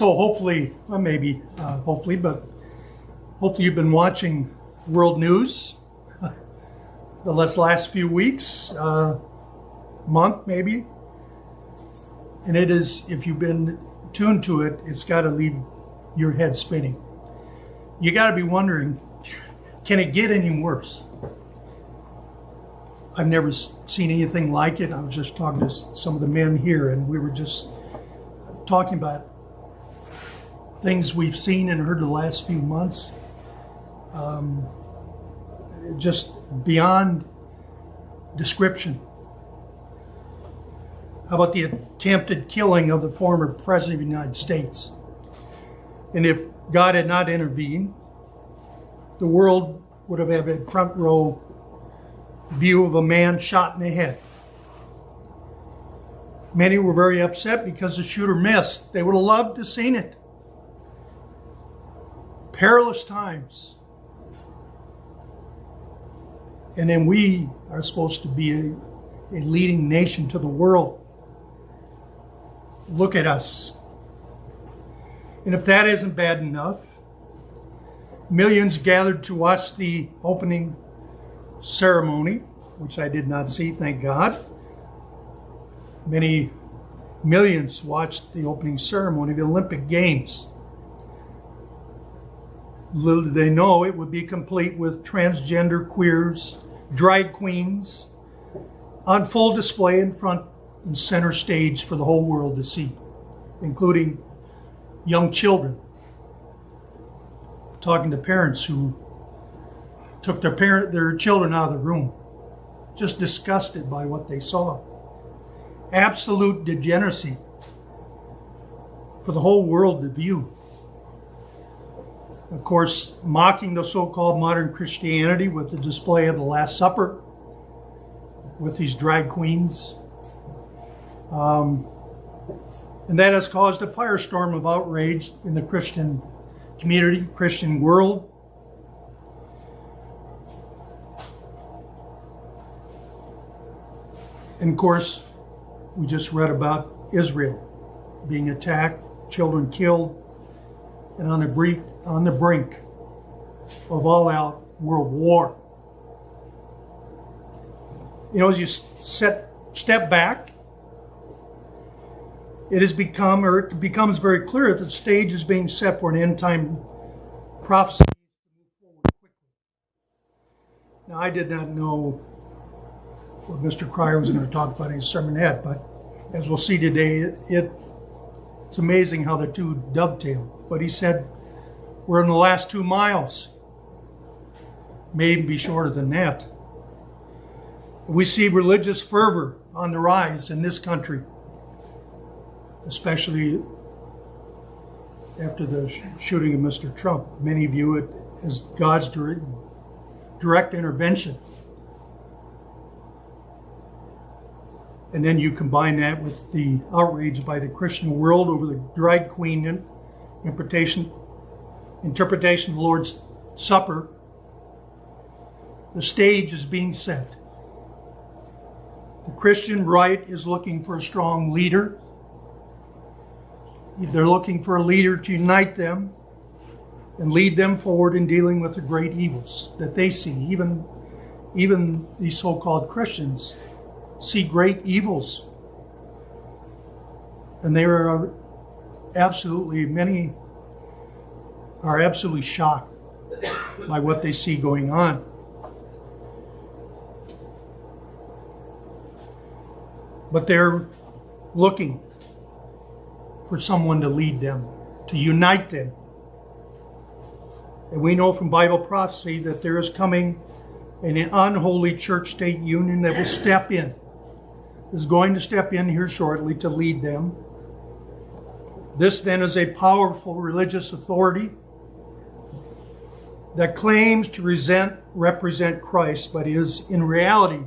So hopefully, well, maybe, hopefully, but hopefully you've been watching world news the last few weeks, month maybe. And it is, if you've been tuned to it, it's got to leave your head spinning. You got to be wondering, can it get any worse? I've never seen anything like it. I was just talking to some of the men here, and we were just talking about things we've seen and heard the last few months. Just beyond description. How about the attempted killing of the former President of the United States? And if God had not intervened, the world would have had a front row view of a man shot in the head. Many were very upset because the shooter missed. They would have loved to have seen it. Perilous times. And then we are supposed to be a leading nation to the world. Look at us. And if that isn't bad enough, millions gathered to watch the opening ceremony, which I did not see, thank God. Many millions watched the opening ceremony of the Olympic Games. Little did they know it would be complete with transgender queers, drag queens, on full display in front and center stage for the whole world to see, including young children. Talking to parents who took their children out of the room, just disgusted by what they saw. Absolute degeneracy for the whole world to view. Of course, mocking the so-called modern Christianity with the display of the Last Supper with these drag queens. And that has caused a firestorm of outrage in the Christian community, Christian world. And of course, we just read about Israel being attacked, children killed, and on the brink of all-out world war. You know, as you step back, it becomes very clear that the stage is being set for an end-time prophecy to move forward quickly. Now, I did not know what Mr. Kreyer was going to talk about in his sermonette, but as we'll see today, it's amazing how the two dovetail. But he said, we're in the last 2 miles, may even be shorter than that. We see religious fervor on the rise in this country, especially after the shooting of Mr. Trump. Many view it as God's direct intervention. And then you combine that with the outrage by the Christian world over the drag queen interpretation of the Lord's Supper. The stage is being set. The Christian right is looking for a strong leader. They're looking for a leader to unite them and lead them forward in dealing with the great evils that they see. Even these so-called Christians see great evils. And many are absolutely shocked by what they see going on. But they're looking for someone to lead them, to unite them. And we know from Bible prophecy that there is coming an unholy church-state union that will step in, is going to step in here shortly to lead them. This then is a powerful religious authority that claims to represent Christ, but is in reality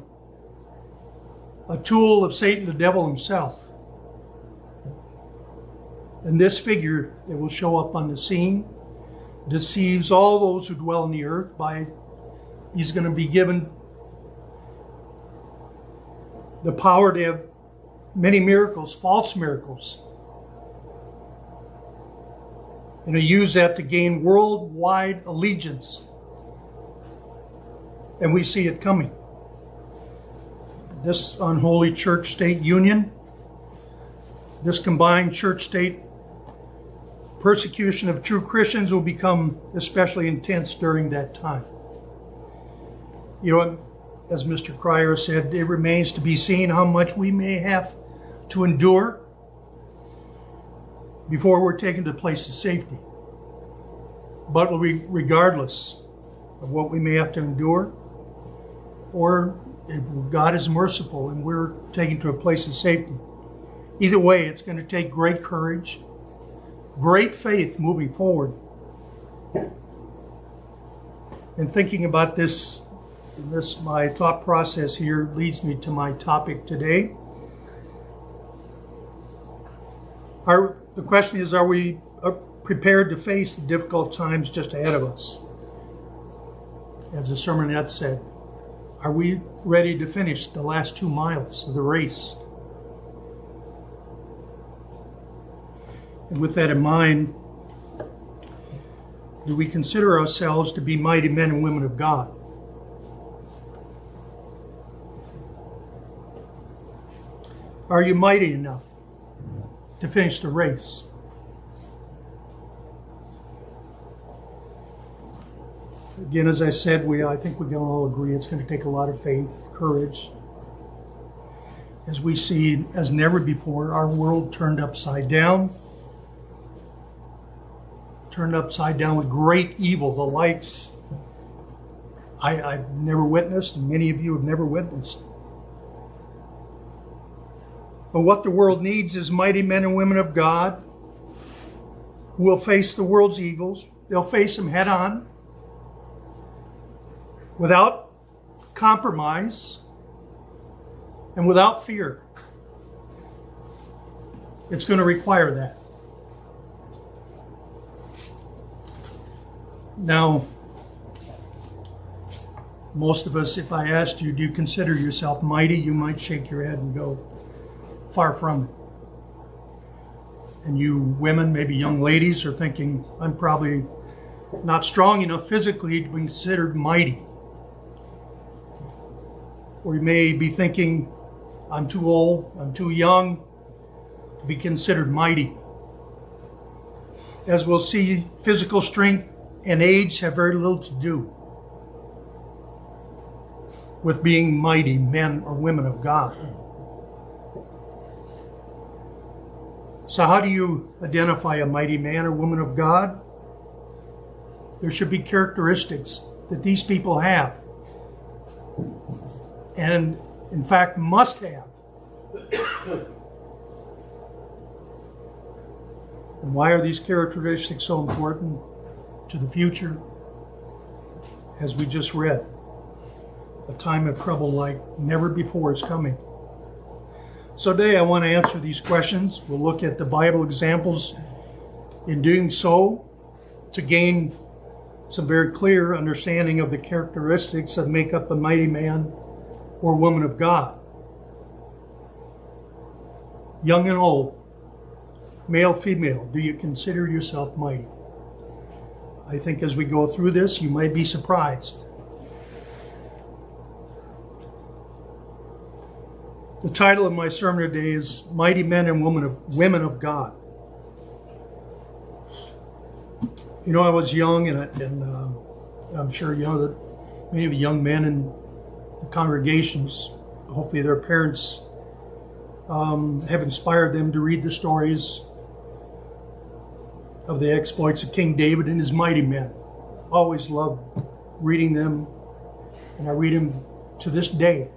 a tool of Satan, the devil himself. And this figure that will show up on the scene deceives all those who dwell on the earth he's going to be given the power to have many miracles, false miracles. and to use that to gain worldwide allegiance. And we see it coming. This unholy church-state union, this combined church-state persecution of true Christians will become especially intense during that time. You know, as Mr. Kreyer said, it remains to be seen how much we may have to endure before we're taken to a place of safety. But regardless of what we may have to endure, or if God is merciful and we're taken to a place of safety, either way, it's going to take great courage, great faith moving forward. And thinking about this, my thought process here leads me to my topic today. The question is, are we prepared to face the difficult times just ahead of us? As the sermonette said, are we ready to finish the last 2 miles of the race? And with that in mind, do we consider ourselves to be mighty men and women of God? Are you mighty enough to finish the race? Again, as I said, I think we can all agree it's going to take a lot of faith, courage. As we see, as never before, our world turned upside down with great evil, the likes I've never witnessed, and many of you have never witnessed. But what the world needs is mighty men and women of God who will face the world's evils. They'll face them head on, without compromise and without fear. It's going to require that. Now, most of us, if I asked you, do you consider yourself mighty? You might shake your head and go, far from it. And you women, maybe young ladies, are thinking, I'm probably not strong enough physically to be considered mighty. Or you may be thinking, I'm too old, I'm too young to be considered mighty. As we'll see, physical strength and age have very little to do with being mighty men or women of God. So how do you identify a mighty man or woman of God? There should be characteristics that these people have, and in fact must have. And why are these characteristics so important to the future? As we just read, a time of trouble like never before is coming. So today I want to answer these questions. We'll look at the Bible examples in doing so to gain some very clear understanding of the characteristics that make up a mighty man or woman of God. Young and old, male, female, do you consider yourself mighty? I think as we go through this, you might be surprised. The title of my sermon today is Mighty Men and Women of God. You know, I was young, and I'm sure you know that many of the young men in the congregations, hopefully their parents have inspired them to read the stories of the exploits of King David and his mighty men. Always loved reading them, and I read them to this day.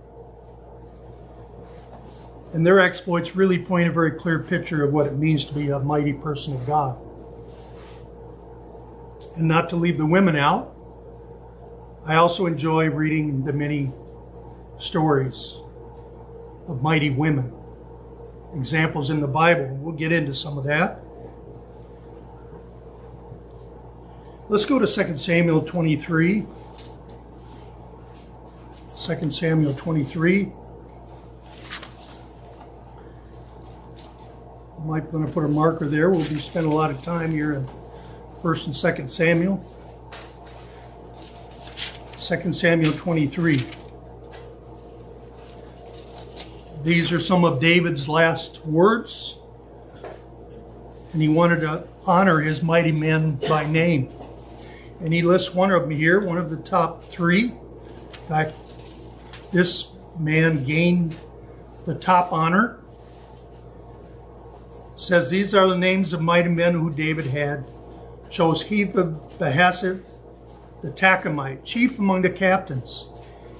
And their exploits really paint a very clear picture of what it means to be a mighty person of God. And not to leave the women out, I also enjoy reading the many stories of mighty women, examples in the Bible. We'll get into some of that. Let's go to 2 Samuel 23. 2 Samuel 23. I might want to put a marker there. We'll be spending a lot of time here in 1 and 2 Samuel. 2 Samuel 23. These are some of David's last words, and he wanted to honor his mighty men by name. And he lists one of them here, one of the top three. In fact, this man gained the top honor. Says these are the names of mighty men who David had. Chose Heber the Hassith, the Tachomite, chief among the captains.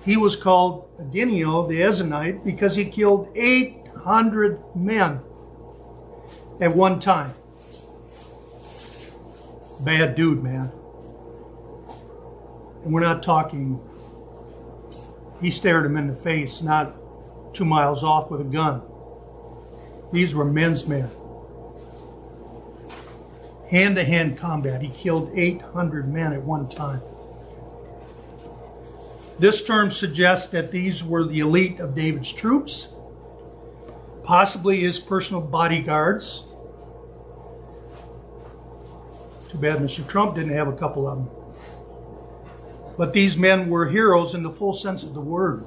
He was called Adinio the Ezonite because he killed 800 men at one time. Bad dude, man. And we're not talking, he stared him in the face, not 2 miles off with a gun. These were men's men. Hand-to-hand combat. He killed 800 men at one time. This term suggests that these were the elite of David's troops, possibly his personal bodyguards. Too bad Mr. Trump didn't have a couple of them. But these men were heroes in the full sense of the word.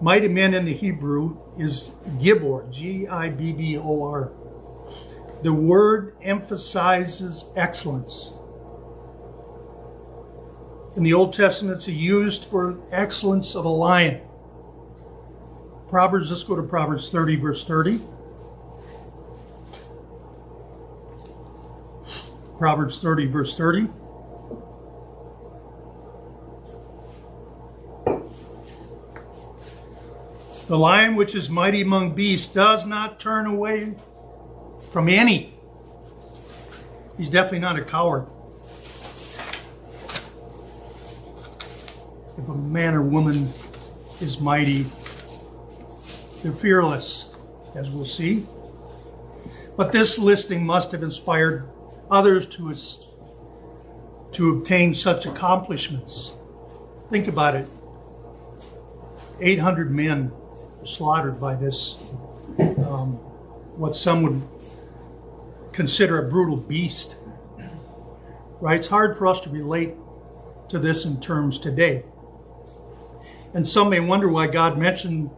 Mighty men in the Hebrew is Gibbor, G-I-B-B-O-R. The word emphasizes excellence. In the Old Testament, it's used for excellence of a lion. Let's go to Proverbs 30, verse 30. Proverbs 30, verse 30. The lion which is mighty among beasts does not turn away from any. He's definitely not a coward. If a man or woman is mighty, they're fearless, as we'll see. But this listing must have inspired others to obtain such accomplishments. Think about it. 800 men slaughtered by this, what some would consider a brutal beast. Right? It's hard for us to relate to this in terms today. And some may wonder why God mentioned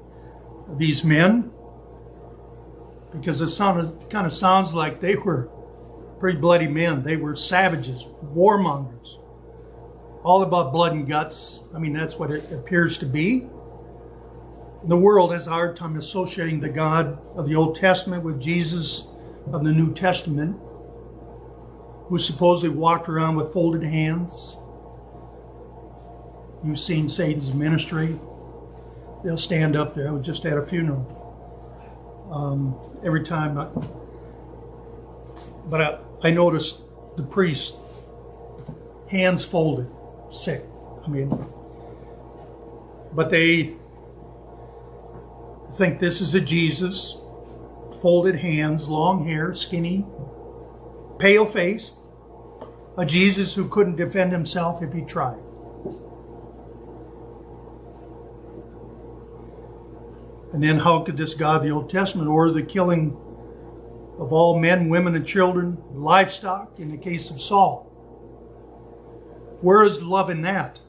these men, because it kind of sounds like they were pretty bloody men. They were savages, warmongers, all about blood and guts. I mean, that's what it appears to be. The world has a hard time associating the God of the Old Testament with Jesus of the New Testament, who supposedly walked around with folded hands. You've seen Satan's ministry. They'll stand up there. I was just at a funeral. Every time. I noticed the priest, hands folded, sick. I mean, but they think this is a Jesus, folded hands, long hair, skinny, pale-faced, a Jesus who couldn't defend himself if he tried. And then how could this God of the Old Testament order the killing of all men, women, and children, livestock in the case of Saul? Where is the love in that?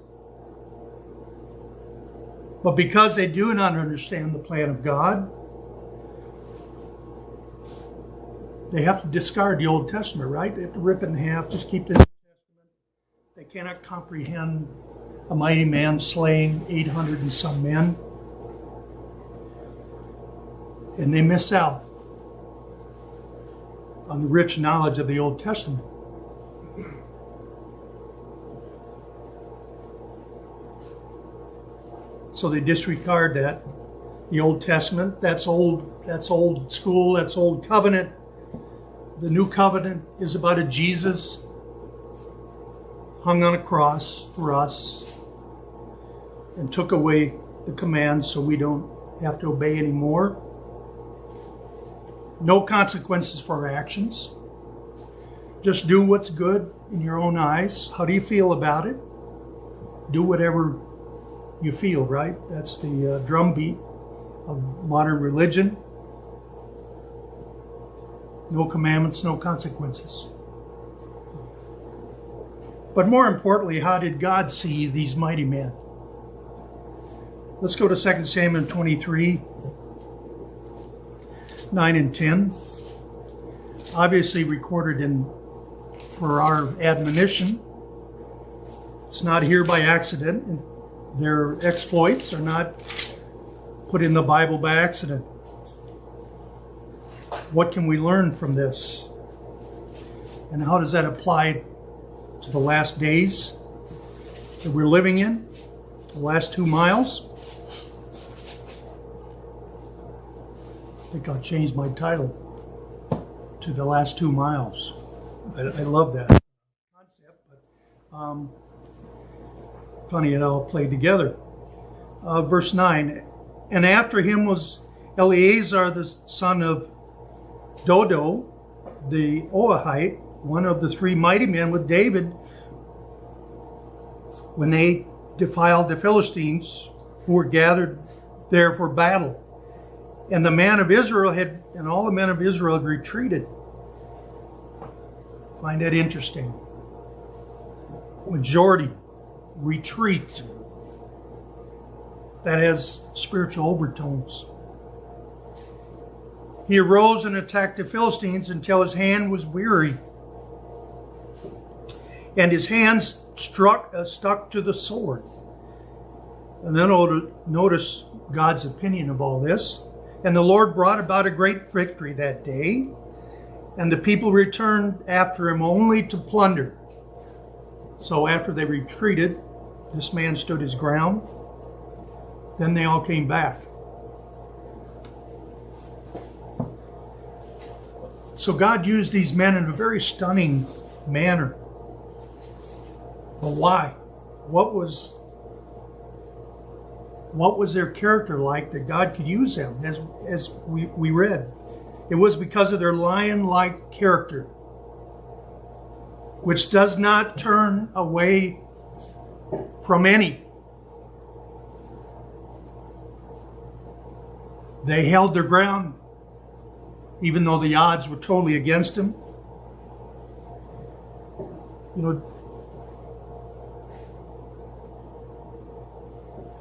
But because they do not understand the plan of God, they have to discard the Old Testament, right? They have to rip it in half, just keep the New Testament. They cannot comprehend a mighty man slaying 800 and some men. And they miss out on the rich knowledge of the Old Testament. So they disregard that. The Old Testament, that's old school, that's old covenant. The new covenant is about a Jesus hung on a cross for us and took away the commands so we don't have to obey anymore. No consequences for our actions. Just do what's good in your own eyes. How do you feel about it? Do whatever you feel, right? That's the drumbeat of modern religion. No commandments, no consequences. But more importantly, how did God see these mighty men? Let's go to 2 Samuel 23, 9 and 10. Obviously recorded for our admonition. It's not here by accident. And their exploits are not put in the Bible by accident. What can we learn from this? And how does that apply to the last days that we're living in? The last 2 miles? I think I'll change my title to the last 2 miles. I love that concept, but funny it all played together. Verse 9, and after him was Eleazar the son of Dodo, the Oahite, one of the 3 mighty men with David, when they defiled the Philistines who were gathered there for battle. And the man of Israel and all the men of Israel had retreated. Find that interesting. Majority retreat. That has spiritual overtones. He arose and attacked the Philistines until his hand was weary, and his hands stuck to the sword. And then notice God's opinion of all this. And the Lord brought about a great victory that day, and the people returned after him only to plunder. So after they retreated, this man stood his ground. Then they all came back. So God used these men in a very stunning manner. But why? What was their character like that God could use them, as we read? It was because of their lion-like character, which does not turn away from any. They held their ground, even though the odds were totally against them. You know,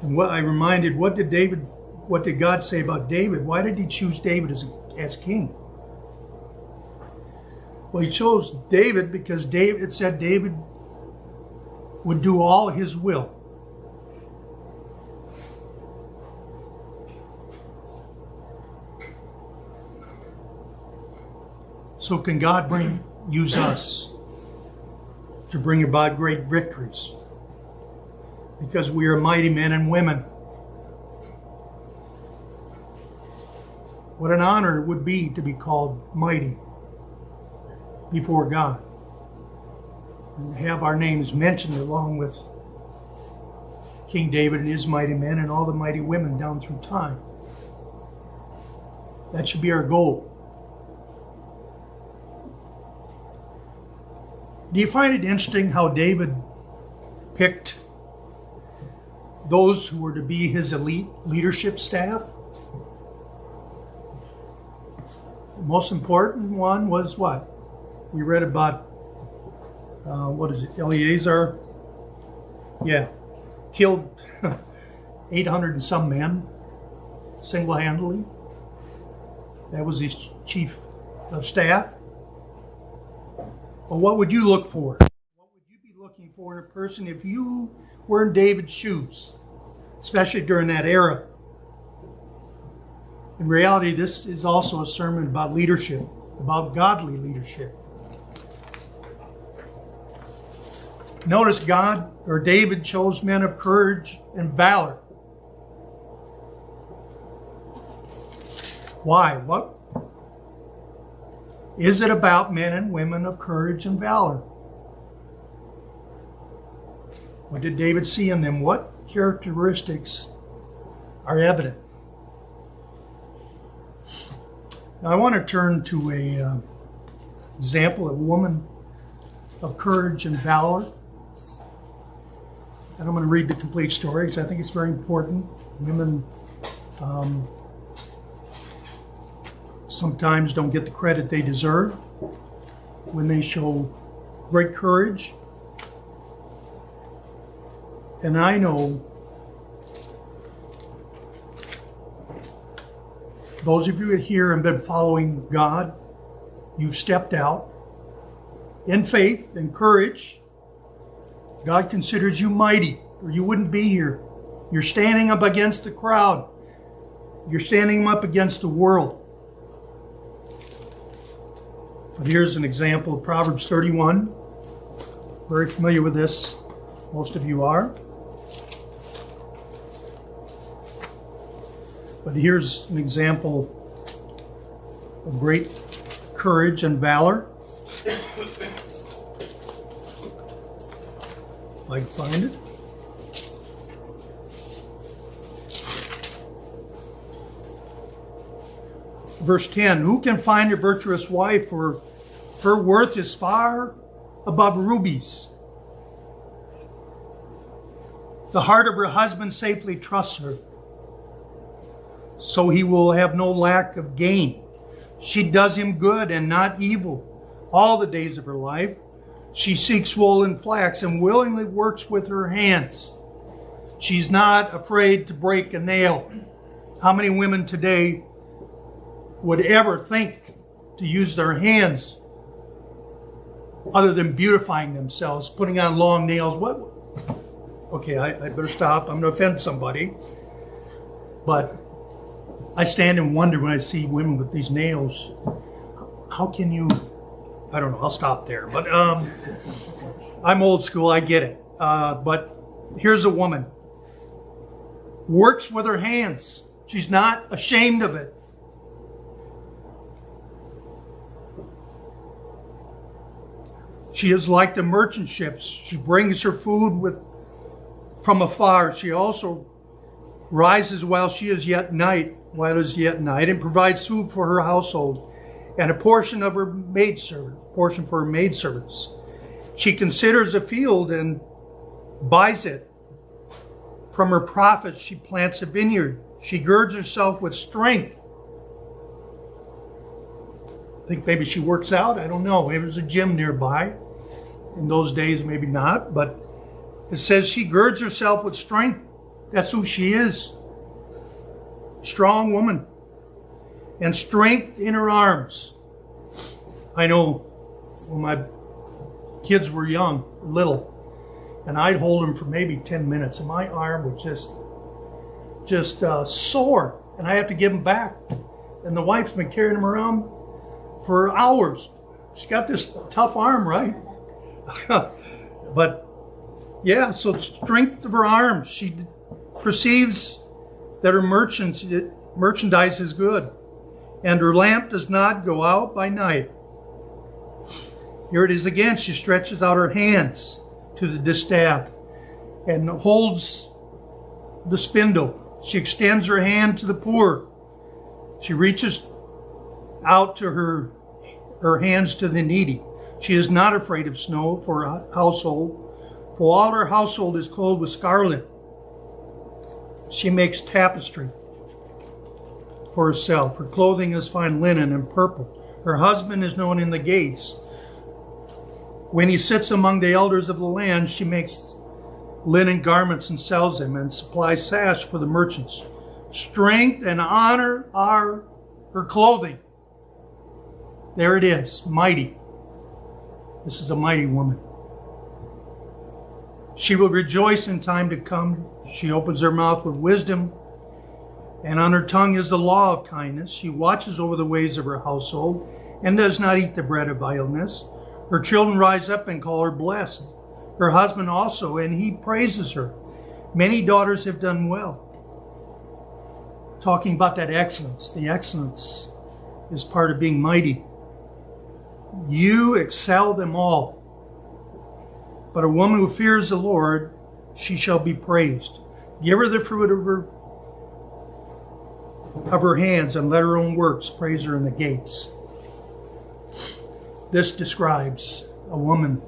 and what I reminded, what did God say about David? Why did he choose David as king? Well, he chose David because it said David would do all his will. So can God use us to bring about great victories? Because we are mighty men and women. What an honor it would be to be called mighty before God, and have our names mentioned along with King David and his mighty men and all the mighty women down through time. That should be our goal. Do you find it interesting how David picked those who were to be his elite leadership staff? The most important one was what? We read about, Eleazar? Yeah. Killed 800 and some men single-handedly. That was his chief of staff. Well, what would you look for? What would you be looking for in a person if you were in David's shoes, especially during that era? In reality, this is also a sermon about leadership, about godly leadership. Notice David chose men of courage and valor. Why? What is it about men and women of courage and valor? What did David see in them? What characteristics are evident? Now I want to turn to an example of a woman of courage and valor. And I'm going to read the complete story because I think it's very important. Women sometimes don't get the credit they deserve when they show great courage. And I know those of you here have been following God, you've stepped out in faith and courage. God considers you mighty, or you wouldn't be here. You're standing up against the crowd. You're standing up against the world. But here's an example of Proverbs 31. Very familiar with this. Most of you are. But here's an example of great courage and valor. If I can find it. Verse 10, who can find a virtuous wife, for her worth is far above rubies? The heart of her husband safely trusts her, so he will have no lack of gain. She does him good and not evil all the days of her life. She seeks wool and flax and willingly works with her hands. She's not afraid to break a nail. How many women today would ever think to use their hands other than beautifying themselves, putting on long nails? What? Okay, I better stop. I'm going to offend somebody. But I stand and wonder when I see women with these nails. How can you? I don't know. I'll stop there. But I'm old school. I get it. But here's a woman. Works with her hands. She's not ashamed of it. She is like the merchant ships. She brings her food from afar. She also rises while it is yet night, and provides food for her household and a portion for her maidservants. She considers a field and buys it. From her profits she plants a vineyard. She girds herself with strength. I think maybe she works out. I don't know. Maybe there's a gym nearby. In those days, maybe not. But it says she girds herself with strength. That's who she is. Strong woman. And strength in her arms. I know when my kids were young, little, and I'd hold them for maybe 10 minutes, and my arm would just sore, and I have to give them back. And the wife's been carrying them around for hours. She's got this tough arm, right? But yeah, so the strength of her arms. She perceives that her merchandise is good, and her lamp does not go out by night. Here it is again. She stretches out her hands to the distaff and holds the spindle. She extends her hand to the poor. She reaches out to her hands to the needy. She is not afraid of snow for her household, for all her household is clothed with scarlet. She makes tapestry for herself. Her clothing is fine linen and purple. Her husband is known in the gates. When he sits among the elders of the land, she makes linen garments and sells them, and supplies sash for the merchants. Strength and honor are her clothing. There it is, mighty. This is a mighty woman. She will rejoice in time to come. She opens her mouth with wisdom, and on her tongue is the law of kindness. She watches over the ways of her household and does not eat the bread of vileness. Her children rise up and call her blessed. Her husband also, and he praises her. Many daughters have done well. Talking about that excellence. The excellence is part of being mighty. You excel them all. But a woman who fears the Lord, she shall be praised. Give her the fruit of her hands, and let her own works praise her in the gates. This describes a woman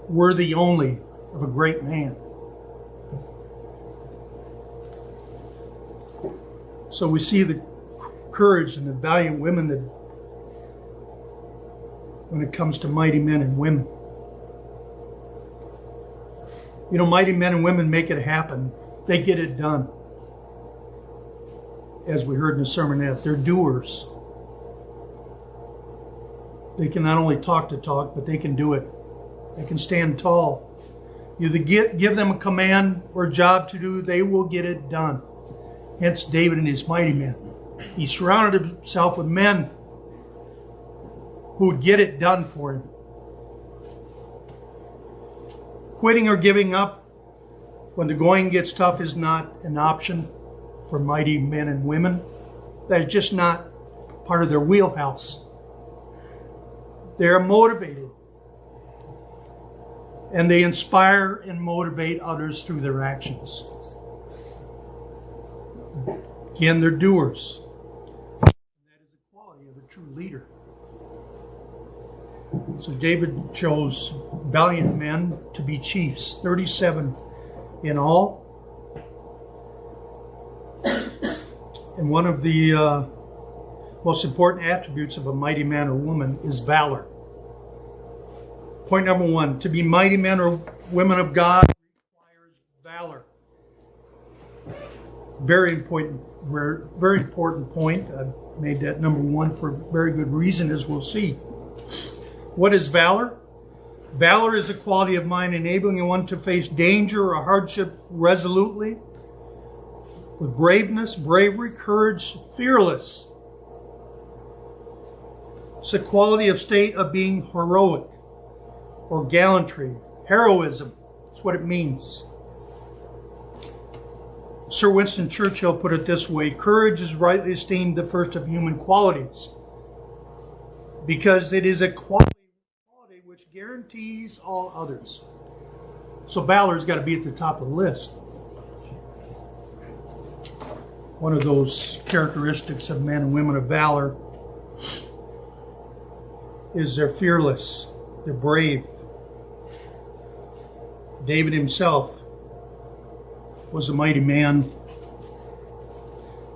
worthy only of a great man. So we see the courage and the valiant women that when it comes to mighty men and women. You know, mighty men and women make it happen. They get it done. As we heard in the sermonette, they're doers. They can not only talk the talk, but they can do it. They can stand tall. You either give them a command or a job to do, they will get it done. Hence David and his mighty men. He surrounded himself with men who would get it done for him. Quitting or giving up when the going gets tough is not an option for mighty men and women. That is just not part of their wheelhouse. They are motivated, and they inspire and motivate others through their actions. Again, they're doers. And that is a quality of a true leader. So David chose valiant men to be chiefs, 37 in all. And one of the most important attributes of a mighty man or woman is valor. Point number one, to be mighty men or women of God requires valor. Very important point. I've made that number one for very good reason, as we'll see. What is valor? Valor is a quality of mind enabling one to face danger or hardship resolutely, with braveness, bravery, courage, fearless. It's a quality of state of being heroic or gallantry, heroism. That's what it means. Sir Winston Churchill put it this way: courage is rightly esteemed the first of human qualities because it is a quality which guarantees all others. So valor's got to be at the top of the list. One of those characteristics of men and women of valor is they're fearless, they're brave. David himself was a mighty man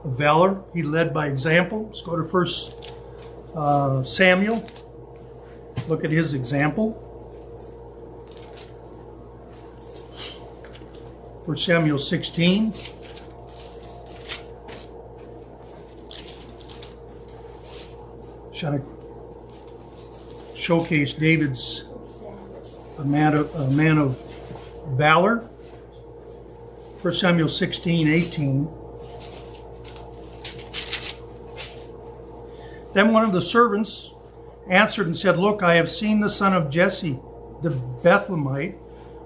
of valor. He led by example. Let's go to 1 Samuel. Look at his example. 1 Samuel 16. Trying to showcase David's a man of valor. 1 Samuel 16:18. Then one of the servants answered and said, "Look, I have seen the son of Jesse, the Bethlehemite,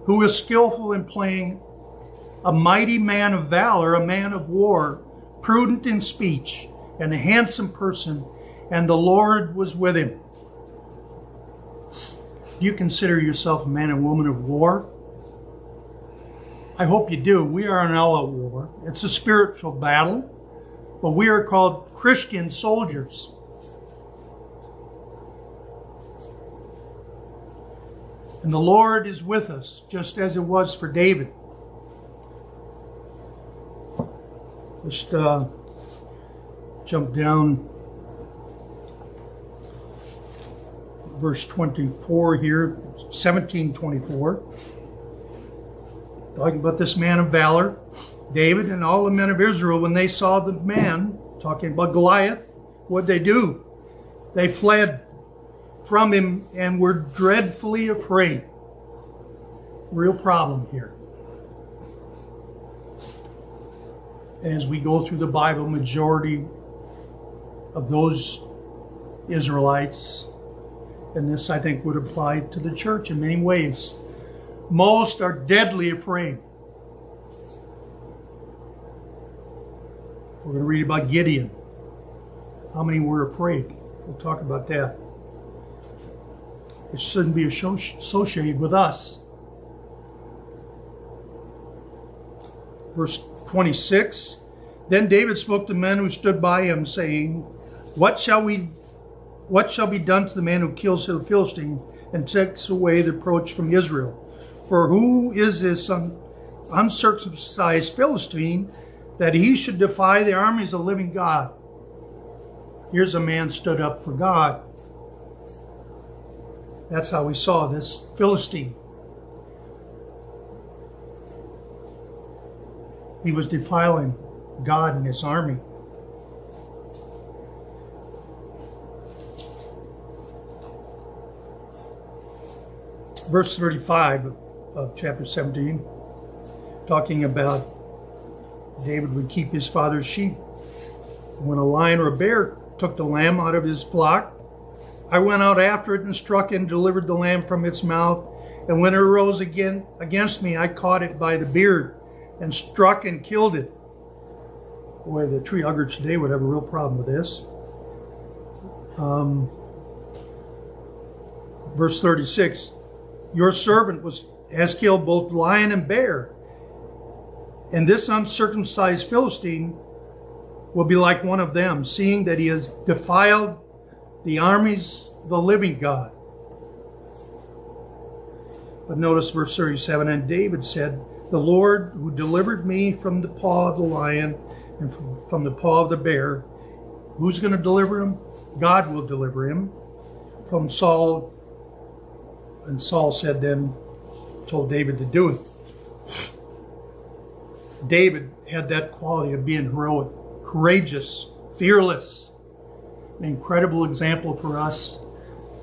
who is skillful in playing, a mighty man of valor, a man of war, prudent in speech, and a handsome person, and the Lord was with him." Do you consider yourself a man and woman of war? I hope you do. We are in all out war. It's a spiritual battle, but we are called Christian soldiers. And the Lord is with us, just as it was for David. Let's jump down verse 24 here, 17:24. Talking about this man of valor, David and all the men of Israel, when they saw the man, talking about Goliath, what'd they do? They fled from him and were dreadfully afraid. Real problem here. As we go through the Bible, majority of those Israelites, and this I think would apply to the church in many ways, most are deadly afraid. We're going to read about Gideon. How many were afraid? We'll talk about that. It shouldn't be associated with us. Verse 26. Then David spoke to the men who stood by him, saying, What shall be done to the man who kills the Philistine and takes away the reproach from Israel? For who is this uncircumcised Philistine that he should defy the armies of the living God? Here's a man stood up for God. That's how we saw this Philistine. He was defiling God and his army. Verse 35 of chapter 17, talking about David would keep his father's sheep. When a lion or a bear took the lamb out of his flock, I went out after it and struck and delivered the lamb from its mouth. And when it arose again against me, I caught it by the beard and struck and killed it. Boy, the tree huggers today would have a real problem with this. Verse 36, your servant has killed both lion and bear, and this uncircumcised Philistine will be like one of them, seeing that he has defiled the armies of the living God. But notice verse 37, and David said, the Lord who delivered me from the paw of the lion and from the paw of the bear, who's going to deliver him? God will deliver him from Saul. And Saul said then, told David to do it. David had that quality of being heroic, courageous, fearless. An incredible example for us,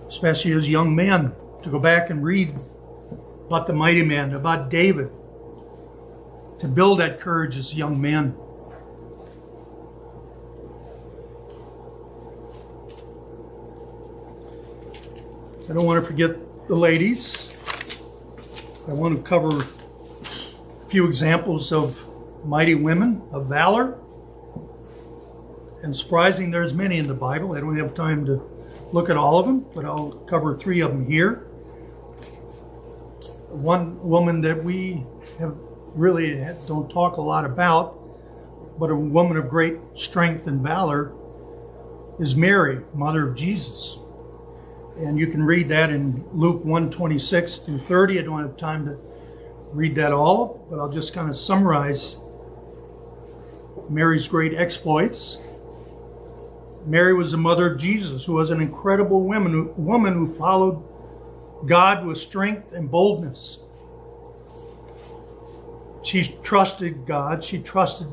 especially as young men, to go back and read about the mighty man, about David, to build that courage as young men. I don't want to forget the ladies. I want to cover a few examples of mighty women of valor. And surprising, there's many in the Bible. I don't have time to look at all of them, but I'll cover 3 of them here. One woman that we have really don't talk a lot about, but a woman of great strength and valor, is Mary, mother of Jesus. And you can read that in Luke 1:26 through 30. I don't have time to read that all, but I'll just kind of summarize Mary's great exploits. Mary was the mother of Jesus, who was an incredible woman who followed God with strength and boldness. She trusted God. She trusted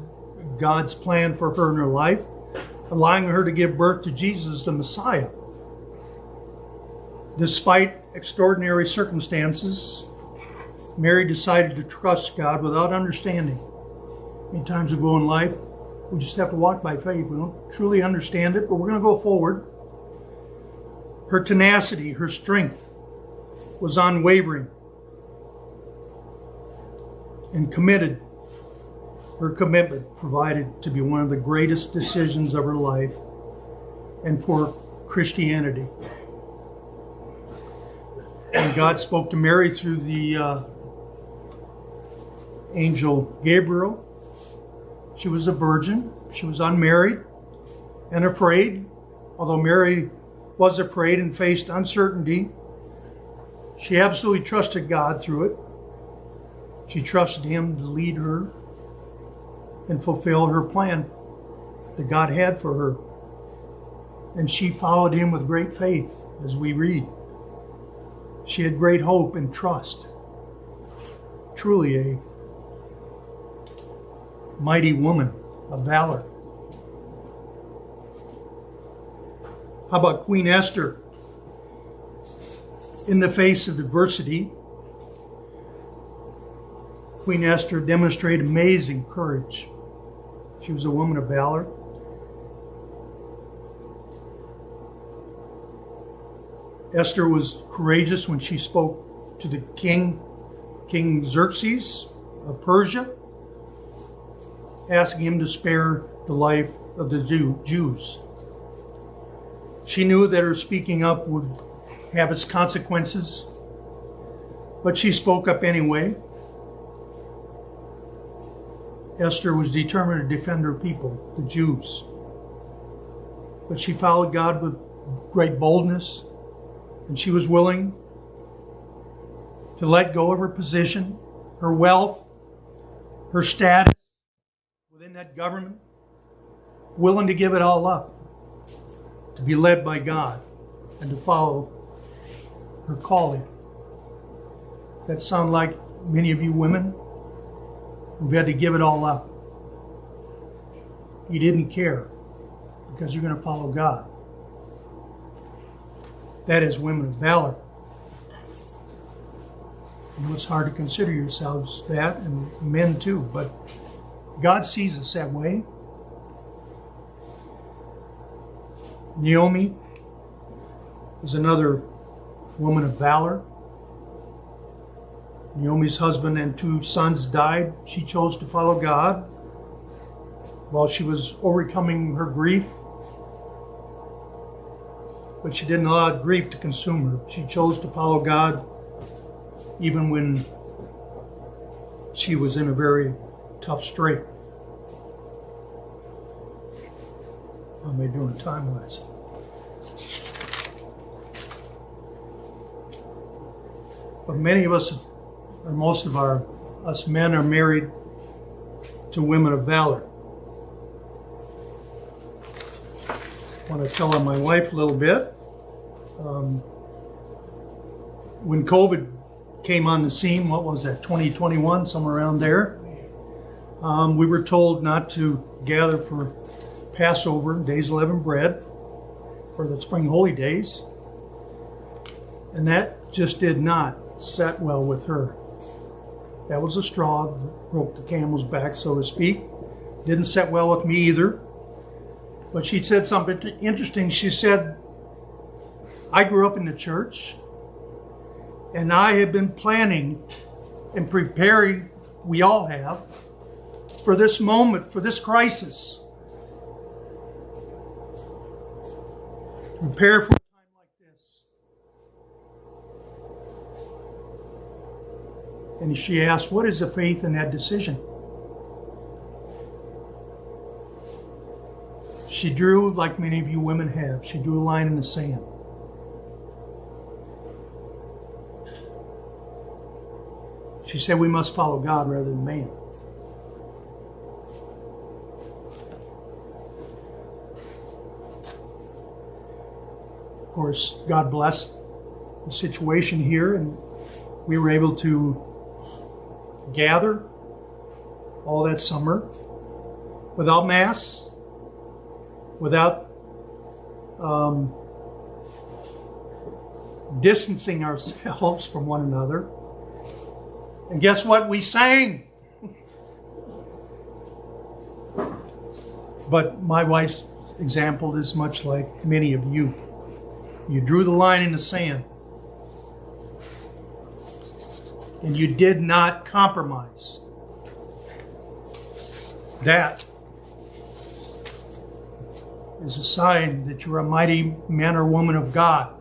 God's plan for her in her life, allowing her to give birth to Jesus, the Messiah. Despite extraordinary circumstances, Mary decided to trust God without understanding. Many times we go in life, we just have to walk by faith. We don't truly understand it, but we're going to go forward. Her tenacity, her strength was unwavering and committed. Her commitment provided to be one of the greatest decisions of her life and for Christianity. And God spoke to Mary through the angel Gabriel. She was a virgin. She was unmarried and afraid. Although Mary was afraid and faced uncertainty, she absolutely trusted God through it. She trusted Him to lead her and fulfill her plan that God had for her. And she followed Him with great faith, as we read. She had great hope and trust. Truly a mighty woman of valor. How about Queen Esther? In the face of adversity, Queen Esther demonstrated amazing courage. She was a woman of valor. Esther was courageous when she spoke to the king, King Xerxes of Persia, asking him to spare the life of the Jews. She knew that her speaking up would have its consequences, but she spoke up anyway. Esther was determined to defend her people, the Jews. But she followed God with great boldness, and she was willing to let go of her position, her wealth, her status within that government, willing to give it all up to be led by God and to follow her calling. That sound like many of you women who've had to give it all up. You didn't care because you're going to follow God. That is women of valor. I know it's hard to consider yourselves that, and men too, but God sees us that way. Naomi is another woman of valor. Naomi's husband and 2 sons died. She chose to follow God while she was overcoming her grief. But she didn't allow grief to consume her. She chose to follow God even when she was in a very tough strait. How am I doing time-wise? But many of us, or most of us men, are married to women of valor. I want to tell on my wife a little bit. When COVID came on the scene, what was that, 2021, somewhere around there, we were told not to gather for Passover, days of leavened bread, for the spring holy days. And that just did not set well with her. That was a straw that broke the camel's back, so to speak. Didn't set well with me either. But she said something interesting. She said, I grew up in the church, and I have been planning and preparing, we all have, for this moment, for this crisis. Prepare for a time like this. And she asked, what is the faith in that decision? She drew, like many of you women have, she drew a line in the sand. She said we must follow God rather than man. Of course, God blessed the situation here, and we were able to gather all that summer without masks, without distancing ourselves from one another. And guess what? We sang. But my wife's example is much like many of you. You drew the line in the sand. And you did not compromise. That is a sign that you're a mighty man or woman of God.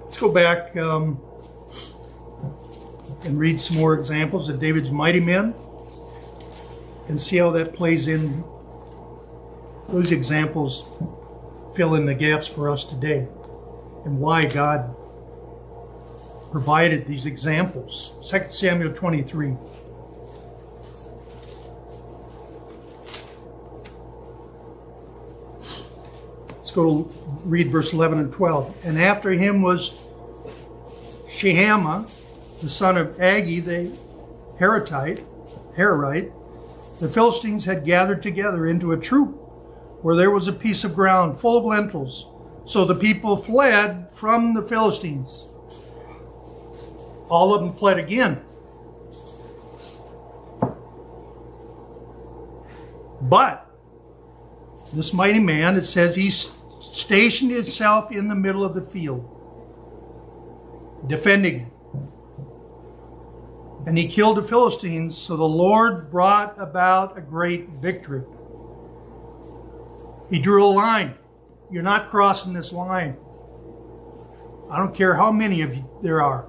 Let's go back and read some more examples of David's mighty men and see how that plays in. Those examples fill in the gaps for us today and why God provided these examples. 2 Samuel 23. Let's go to read verse 11 and 12. And after him was Shehama, the son of Agi, the Herite. The Philistines had gathered together into a troop where there was a piece of ground full of lentils. So the people fled from the Philistines. All of them fled again. But this mighty man, it says he stationed himself in the middle of the field, defending it. And he killed the Philistines, so the Lord brought about a great victory. He drew a line. You're not crossing this line. I don't care how many of you there are.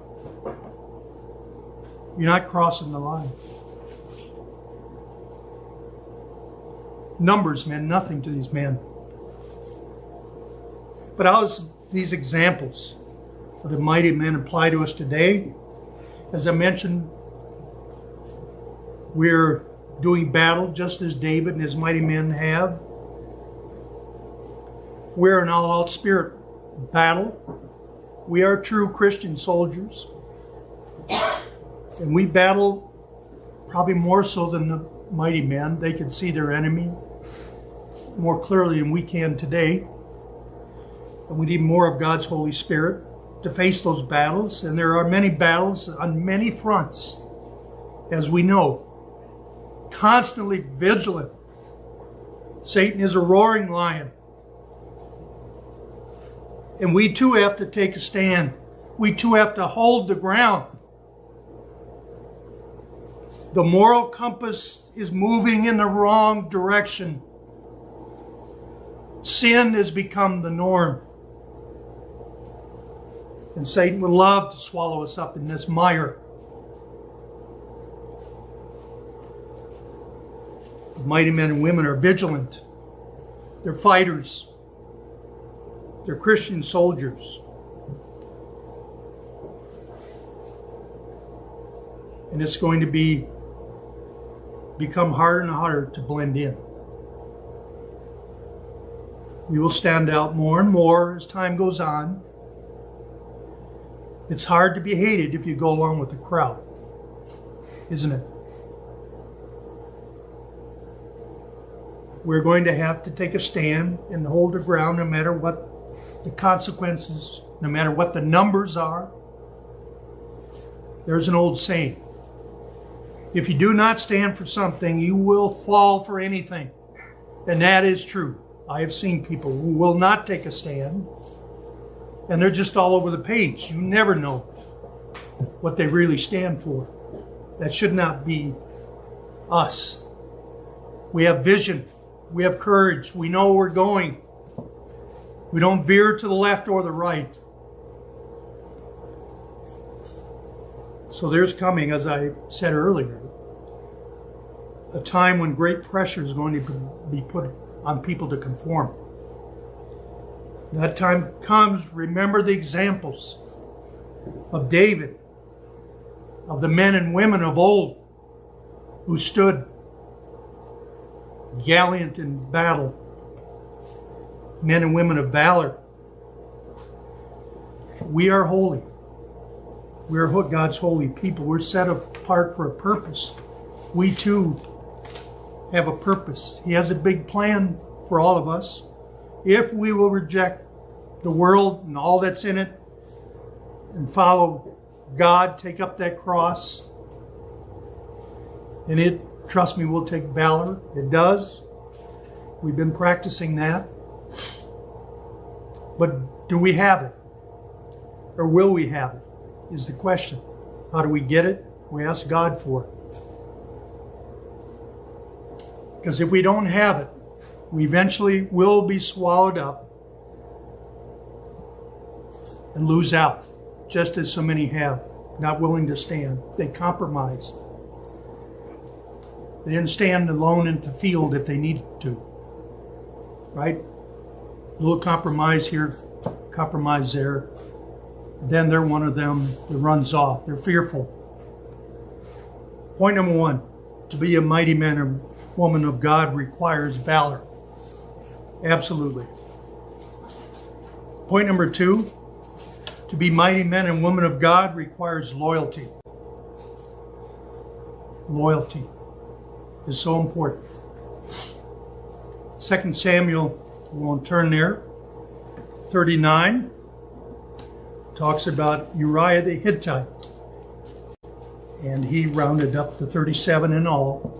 You're not crossing the line. Numbers meant nothing to these men. But how does these examples of the mighty men apply to us today? As I mentioned, We're doing battle just as David and his mighty men have. We're an all-out spirit battle. We are true Christian soldiers. And we battle probably more so than the mighty men. They can see their enemy more clearly than we can today. And we need more of God's Holy Spirit to face those battles. And there are many battles on many fronts, as we know. Constantly vigilant. Satan is a roaring lion. And we too have to take a stand. We too have to hold the ground. The moral compass is moving in the wrong direction. Sin has become the norm. And Satan would love to swallow us up in this mire. The mighty men and women are vigilant. They're fighters. They're Christian soldiers. And it's going to become harder and harder to blend in. We will stand out more and more as time goes on. It's hard to be hated if you go along with the crowd, isn't it? We're going to have to take a stand and hold the ground no matter what the consequences, no matter what the numbers are. There's an old saying. If you do not stand for something, you will fall for anything. And that is true. I have seen people who will not take a stand, and they're just all over the page. You never know what they really stand for. That should not be us. We have vision. We have courage. We know where we're going. We don't veer to the left or the right. So there's coming, as I said earlier, a time when great pressure is going to be put on people to conform. When that time comes, remember the examples of David, of the men and women of old who stood gallant in battle, men and women of valor. We are holy. We are God's holy people. We're set apart for a purpose. We too have a purpose. He has a big plan for all of us. If we will reject the world and all that's in it and follow God, take up that cross, and it, trust me, will take valor. It does. We've been practicing that. But do we have it? Or will we have it? Is the question. How do we get it? We ask God for it. Because if we don't have it, we eventually will be swallowed up and lose out, just as so many have, not willing to stand. They compromise. They didn't stand alone in the field if they needed to. Right? A little compromise here, compromise there. Then they're one of them that runs off. They're fearful. Point number one, to be a mighty man or woman of God requires valor. Absolutely. Point number two, to be mighty men and women of God requires loyalty. Loyalty is so important. 2 Samuel, we won't turn there, 39, talks about Uriah the Hittite. And he rounded up to 37 in all.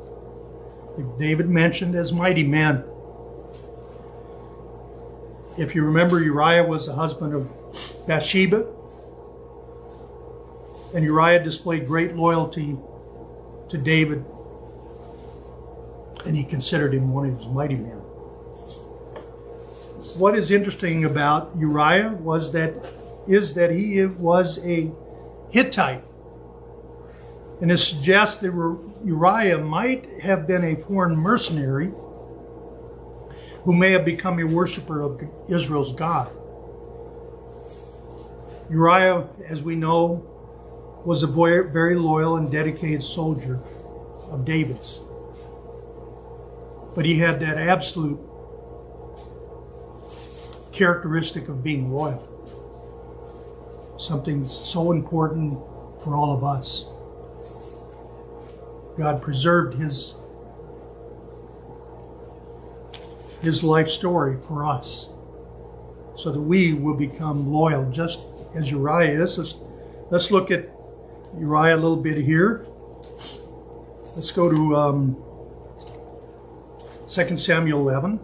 David mentioned as mighty men. If you remember, Uriah was the husband of Bathsheba. And Uriah displayed great loyalty to David. And he considered him one of his mighty men. What is interesting about Uriah is that he was a Hittite. And it suggests that Uriah might have been a foreign mercenary who may have become a worshiper of Israel's God. Uriah, as we know, was a very loyal and dedicated soldier of David's. But he had that absolute characteristic of being loyal. Something so important for all of us. God preserved his life story for us so that we will become loyal just as Uriah is. Let's look at Uriah a little bit here. Let's go to 2 Samuel 11.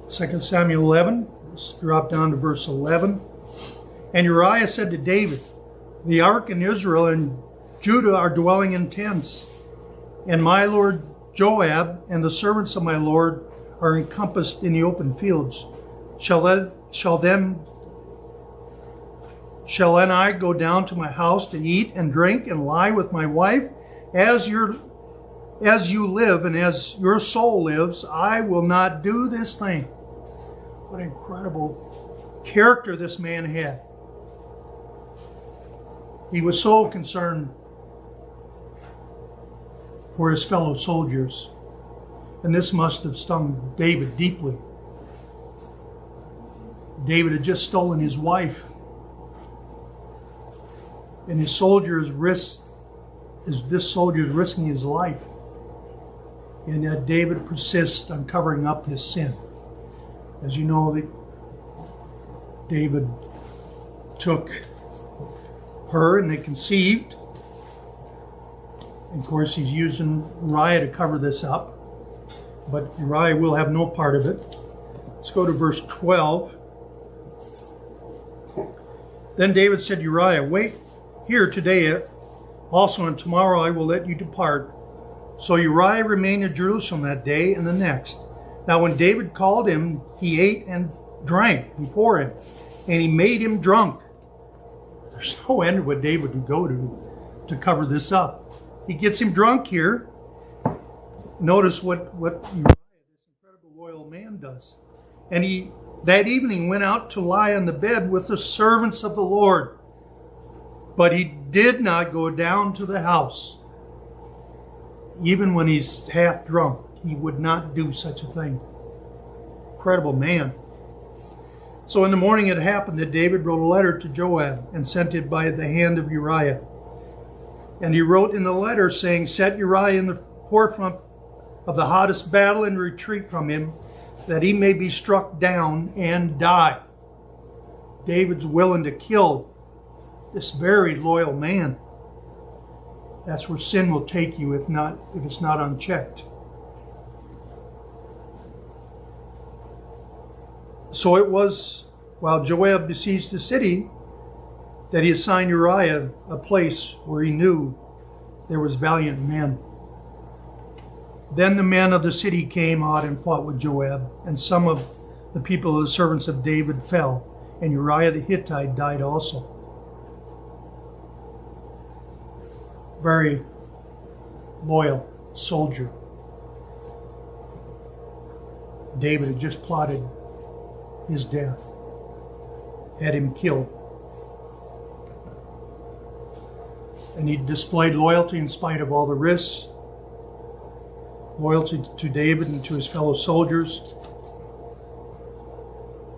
Second Samuel 11, let's drop down to verse 11. And Uriah said to David, the ark and Israel and Judah are dwelling in tents, and my lord Joab and the servants of my lord are encompassed in the open fields. Shall then I go down to my house to eat and drink and lie with my wife? As you live and as your soul lives, I will not do this thing. What incredible character this man had. He was so concerned for his fellow soldiers. And this must have stung David deeply. David had just stolen his wife. And this soldier is risking his life. And yet David persists on covering up his sin. As you know, David took her and they conceived. And of course, he's using Uriah to cover this up. But Uriah will have no part of it. Let's go to verse 12. Then David said to Uriah, wait here today also, and tomorrow I will let you depart. So Uriah remained in Jerusalem that day and the next. Now when David called him, he ate and drank before him, and he made him drunk. There's no end to what David would go to cover this up. He gets him drunk here. Notice what Uriah, this incredible loyal man, does. And he that evening went out to lie on the bed with the servants of the Lord. But he did not go down to the house. Even when he's half drunk, he would not do such a thing. Incredible man. So in the morning it happened that David wrote a letter to Joab and sent it by the hand of Uriah. And he wrote in the letter saying, set Uriah in the forefront of the hottest battle and retreat from him, that he may be struck down and die. David's willing to kill this very loyal man. That's where sin will take you if it's not unchecked. So it was while Joab besieged the city that he assigned Uriah a place where he knew there was valiant men. Then the men of the city came out and fought with Joab, and some of the people of the servants of David fell, and Uriah the Hittite died also. Very loyal soldier. David had just plotted his death, had him killed. And he displayed loyalty in spite of all the risks, loyalty to David and to his fellow soldiers.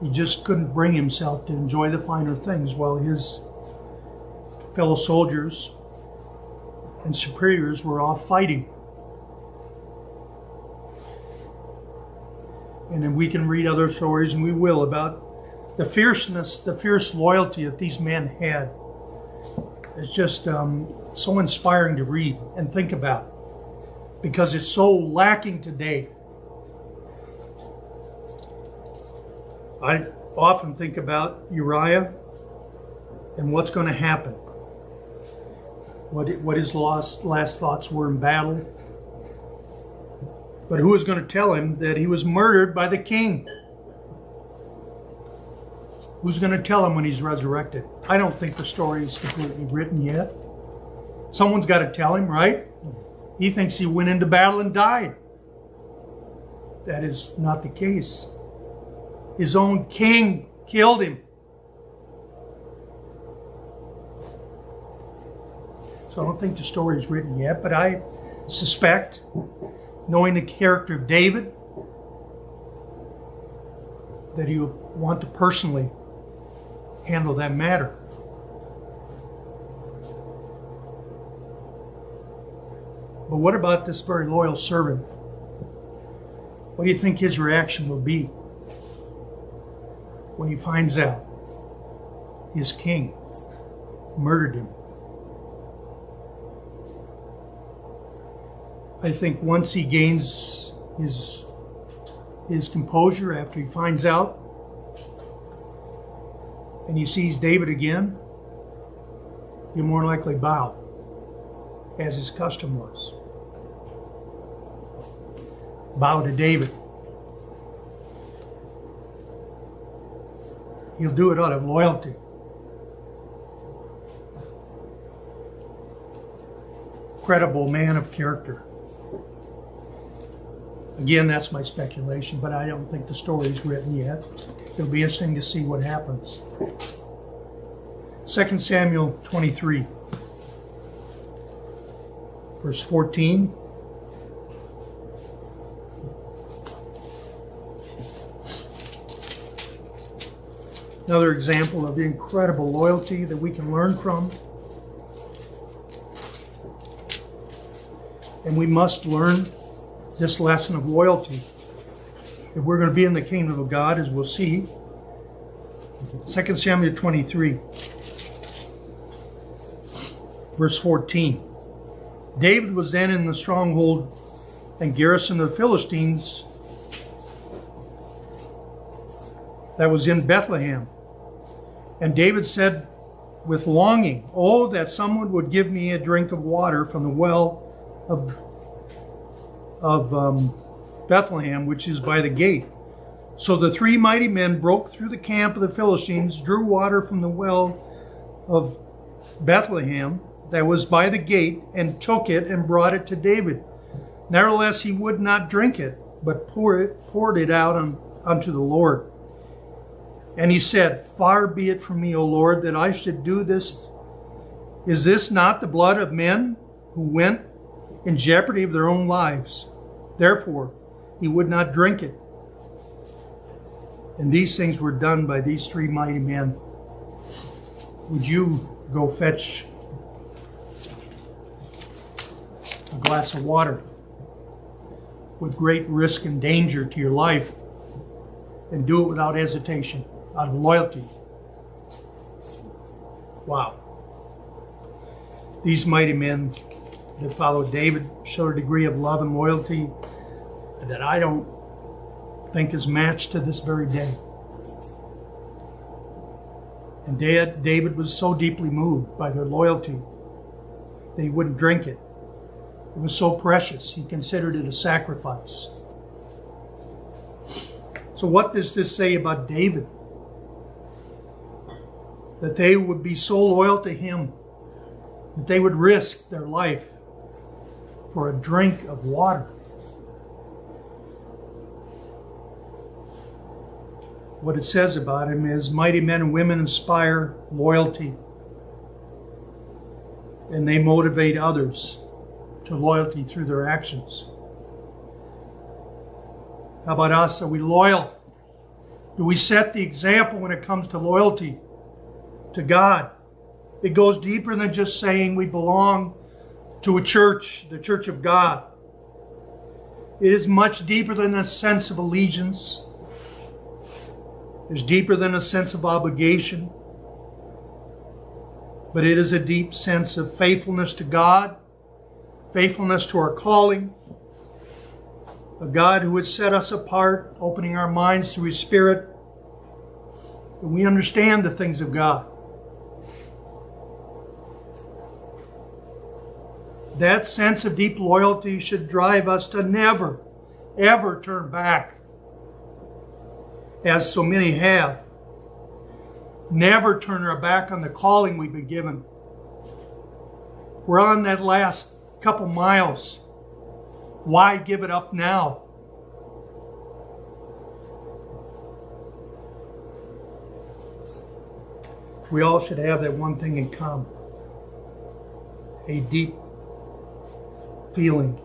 He just couldn't bring himself to enjoy the finer things while his fellow soldiers and superiors were off fighting. And then we can read other stories, and we will, about the fierceness, the fierce loyalty that these men had. It's just so inspiring to read and think about, because it's so lacking today. I often think about Uriah and what's going to happen. What his last thoughts were in battle. But who is going to tell him that he was murdered by the king? Who's going to tell him when he's resurrected? I don't think the story is completely written yet. Someone's got to tell him, right? He thinks he went into battle and died. that is not the case. His own king killed him. So I don't think the story is written yet, but I suspect, knowing the character of David, that he would want to personally handle that matter. But what about this very loyal servant? What do you think his reaction will be when he finds out his king murdered him? I think once he gains his composure after he finds out and he sees David again, he'll more likely bow, as his custom was. Bow to David. He'll do it out of loyalty. Credible man of character. Again, that's my speculation, but I don't think the story's written yet. It'll be interesting to see what happens. 2 Samuel 23, verse 14. Another example of the incredible loyalty that we can learn from. And we must learn this lesson of loyalty if we're going to be in the kingdom of God, as we'll see. 2 Samuel 23, verse 14. David was then in the stronghold and garrison of the Philistines that was in Bethlehem. And David said with longing, "Oh, that someone would give me a drink of water from the well of Bethlehem, which is by the gate." So the three mighty men broke through the camp of the Philistines, drew water from the well of Bethlehem that was by the gate, and took it and brought it to David. Nevertheless, he would not drink it, but poured it out unto the Lord. And he said, "Far be it from me, O Lord, that I should do this. Is this not the blood of men who went in jeopardy of their own lives?" Therefore, he would not drink it. And these things were done by these three mighty men. Would you go fetch a glass of water with great risk and danger to your life, and do it without hesitation, out of loyalty? Wow. These mighty men that followed David showed a degree of love and loyalty that I don't think is matched to this very day. And David was so deeply moved by their loyalty that he wouldn't drink it. It was so precious, he considered it a sacrifice. So what does this say about David? That they would be so loyal to him that they would risk their life for a drink of water. What it says about him is mighty men and women inspire loyalty, and they motivate others to loyalty through their actions. How about us? Are we loyal? Do we set the example when it comes to loyalty to God? It goes deeper than just saying we belong to a church, the church of God. It is much deeper than a sense of allegiance. It's deeper than a sense of obligation. But it is a deep sense of faithfulness to God, faithfulness to our calling, a God who has set us apart, opening our minds through His Spirit, and we understand the things of God. That sense of deep loyalty should drive us to never, ever turn back, as so many have. Never turn our back on the calling we've been given. We're on that last couple miles. Why give it up now? We all should have that one thing in common. A deep feeling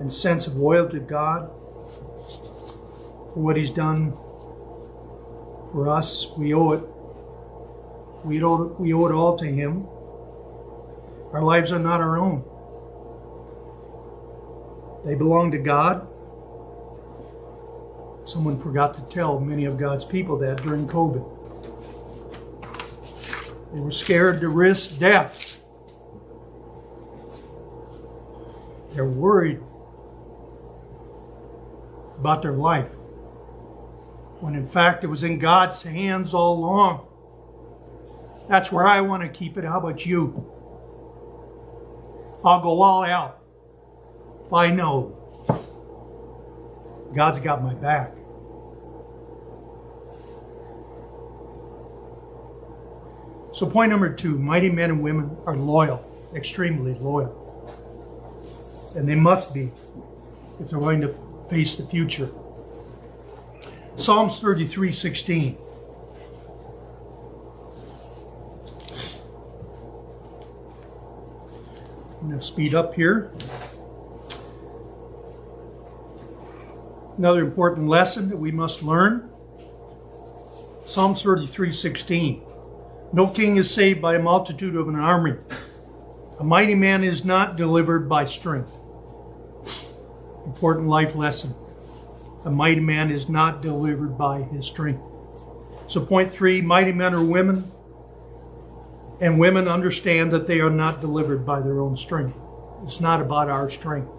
and sense of loyalty to God for what He's done for us. We owe it. We owe it all to Him. Our lives are not our own. They belong to God. Someone forgot to tell many of God's people that during COVID. They were scared to risk death. They're worried about their life, when in fact it was in God's hands all along. That's where I want to keep it. How about you? I'll go all out if I know God's got my back. So point number 2, mighty men and women are loyal, extremely loyal. And they must be if they're going to face the future. Psalms 33:16. I'm going to speed up here. Another important lesson that we must learn. Psalms 33:16. No king is saved by a multitude of an army. A mighty man is not delivered by strength. Important life lesson. A mighty man is not delivered by his strength. So point 3, mighty men are women, and women understand that they are not delivered by their own strength. It's not about our strength.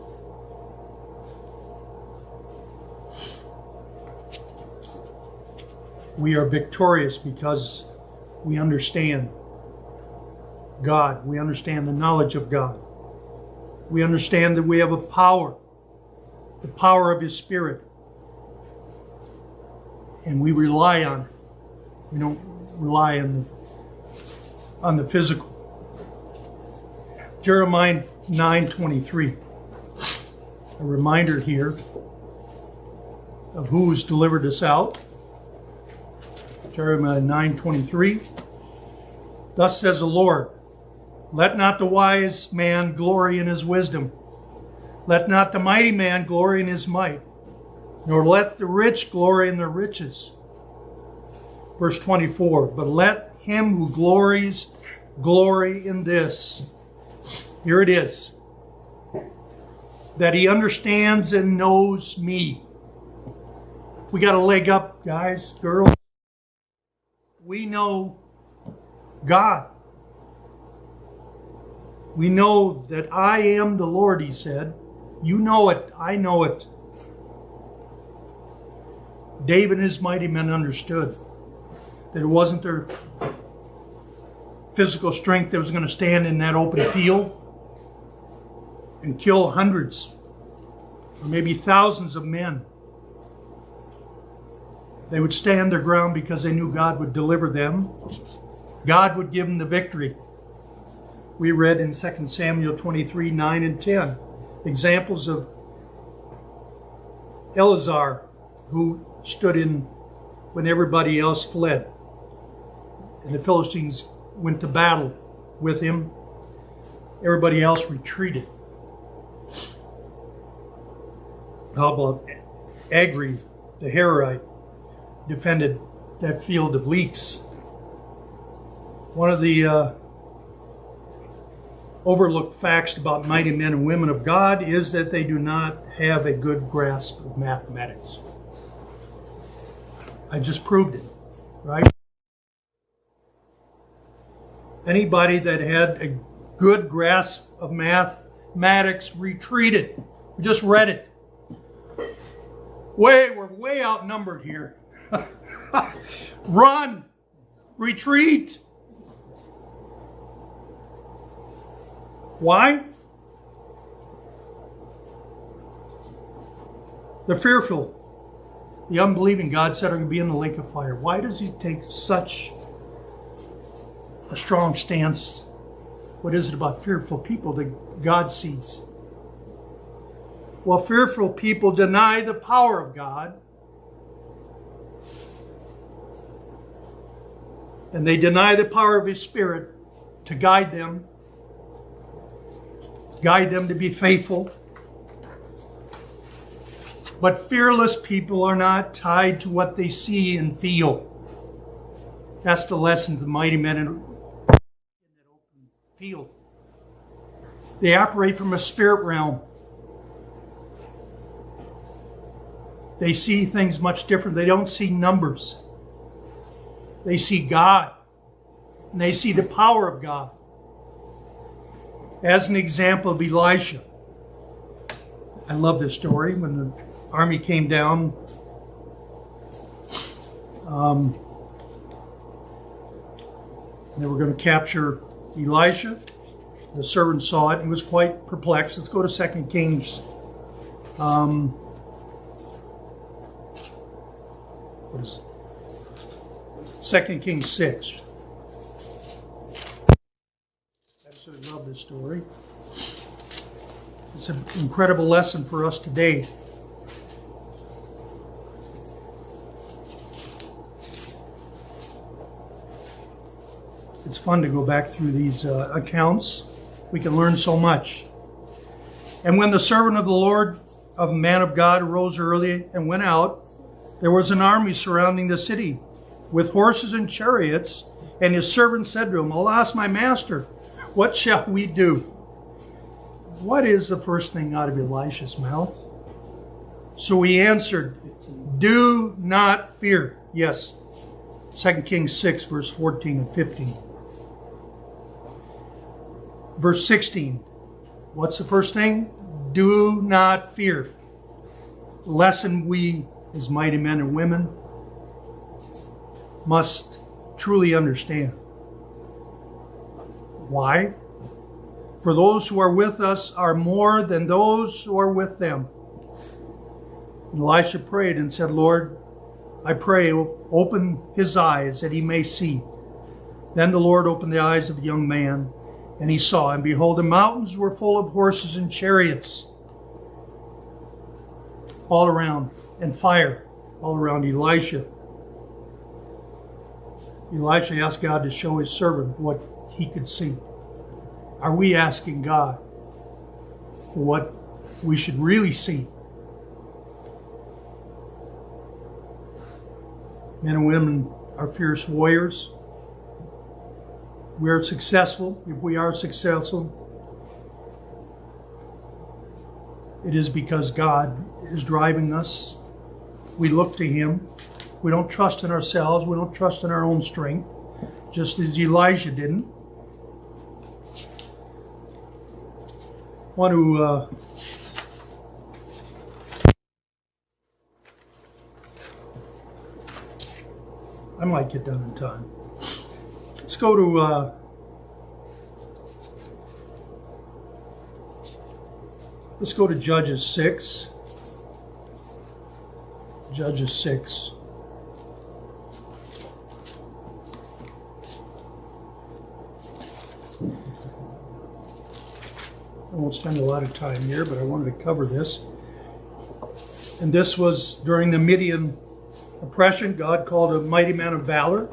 We are victorious because we understand God. We understand the knowledge of God. We understand that we have a power, the power of His Spirit. And we rely on it. We don't rely on the physical. Jeremiah 9:23. A reminder here of who's delivered us out. Jeremiah 9:23. Thus says the Lord, let not the wise man glory in his wisdom. Let not the mighty man glory in his might, nor let the rich glory in their riches. Verse 24, but let him who glories glory in this. Here it is. That he understands and knows me. We got a leg up, guys, girls. We know God. We know that I am the Lord, He said. You know it. I know it. David and his mighty men understood that it wasn't their physical strength that was going to stand in that open field and kill hundreds or maybe thousands of men. They would stand their ground because they knew God would deliver them. God would give them the victory. We read in 2 Samuel 23, 9 and 10, examples of Eleazar, who stood in when everybody else fled. And the Philistines went to battle with him. Everybody else retreated. How about Agri, the Herite, defended that field of leeks? One of the overlooked facts about mighty men and women of God is that they do not have a good grasp of mathematics. I just proved it, right? Anybody that had a good grasp of mathematics retreated. We just read it. We're way outnumbered here. Run! Retreat! Why? The fearful, the unbelieving, God said are going to be in the lake of fire. Why does He take such a strong stance? What is it about fearful people that God sees? Well, fearful people deny the power of God. and they deny the power of His Spirit to guide them to be faithful. But fearless people are not tied to what they see and feel. That's the lesson the mighty men in that open field. They operate from a spirit realm. They see things much different. They don't see numbers. They see God. And they see the power of God. As an example of Elisha. I love this story. When the army came down, they were going to capture Elisha. The servant saw it. He was quite perplexed. Let's go to 2 Kings. What is it? 2 Kings 6. I absolutely love this story. It's an incredible lesson for us today. It's fun to go back through these accounts. We can learn so much. And when the servant of the Lord, of a man of God, arose early and went out, there was an army surrounding the city with horses and chariots. And his servant said to him, "Alas, my master, what shall we do?" What is the first thing out of Elisha's mouth? So he answered, "Do not fear." Yes, 2 Kings 6, verse 14 and 15. Verse 16. What's the first thing? Do not fear. The lesson we, as mighty men and women, must truly understand. Why? For those who are with us are more than those who are with them. And Elisha prayed and said, "Lord, I pray, open his eyes that he may see." Then the Lord opened the eyes of the young man, and he saw, and behold, the mountains were full of horses and chariots all around, and fire all around Elisha. Elisha asked God to show his servant what he could see. Are we asking God for what we should really see? Men and women are fierce warriors. We are successful. If we are successful, it is because God is driving us. We look to Him. We don't trust in ourselves. We don't trust in our own strength, just as Elijah didn't. Want to I might get done in time. Let's go to Judges 6. Judges 6. I won't spend a lot of time here, but I wanted to cover this. And this was during the Midian oppression. God called a mighty man of valor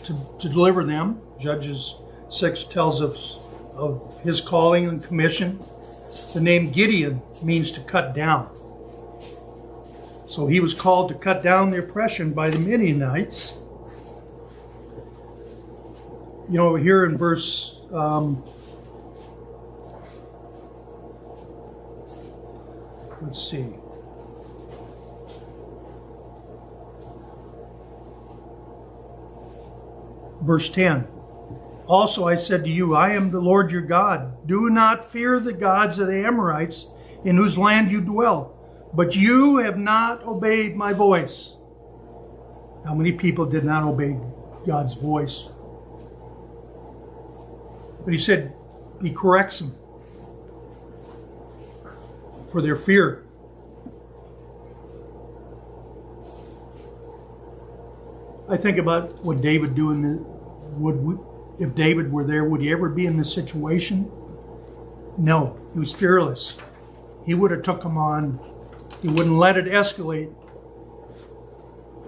to deliver them. Judges 6 tells us of his calling and commission. The name Gideon means to cut down. So he was called to cut down the oppression by the Midianites. You know, here in verse let's see. Verse 10. Also I said to you, I am the Lord your God. Do not fear the gods of the Amorites in whose land you dwell. But you have not obeyed my voice. How many people did not obey God's voice? But he said he corrects them for their fear. I think about what David do if David were there, would he ever be in this situation? No, he was fearless. He would have took him on. He wouldn't let it escalate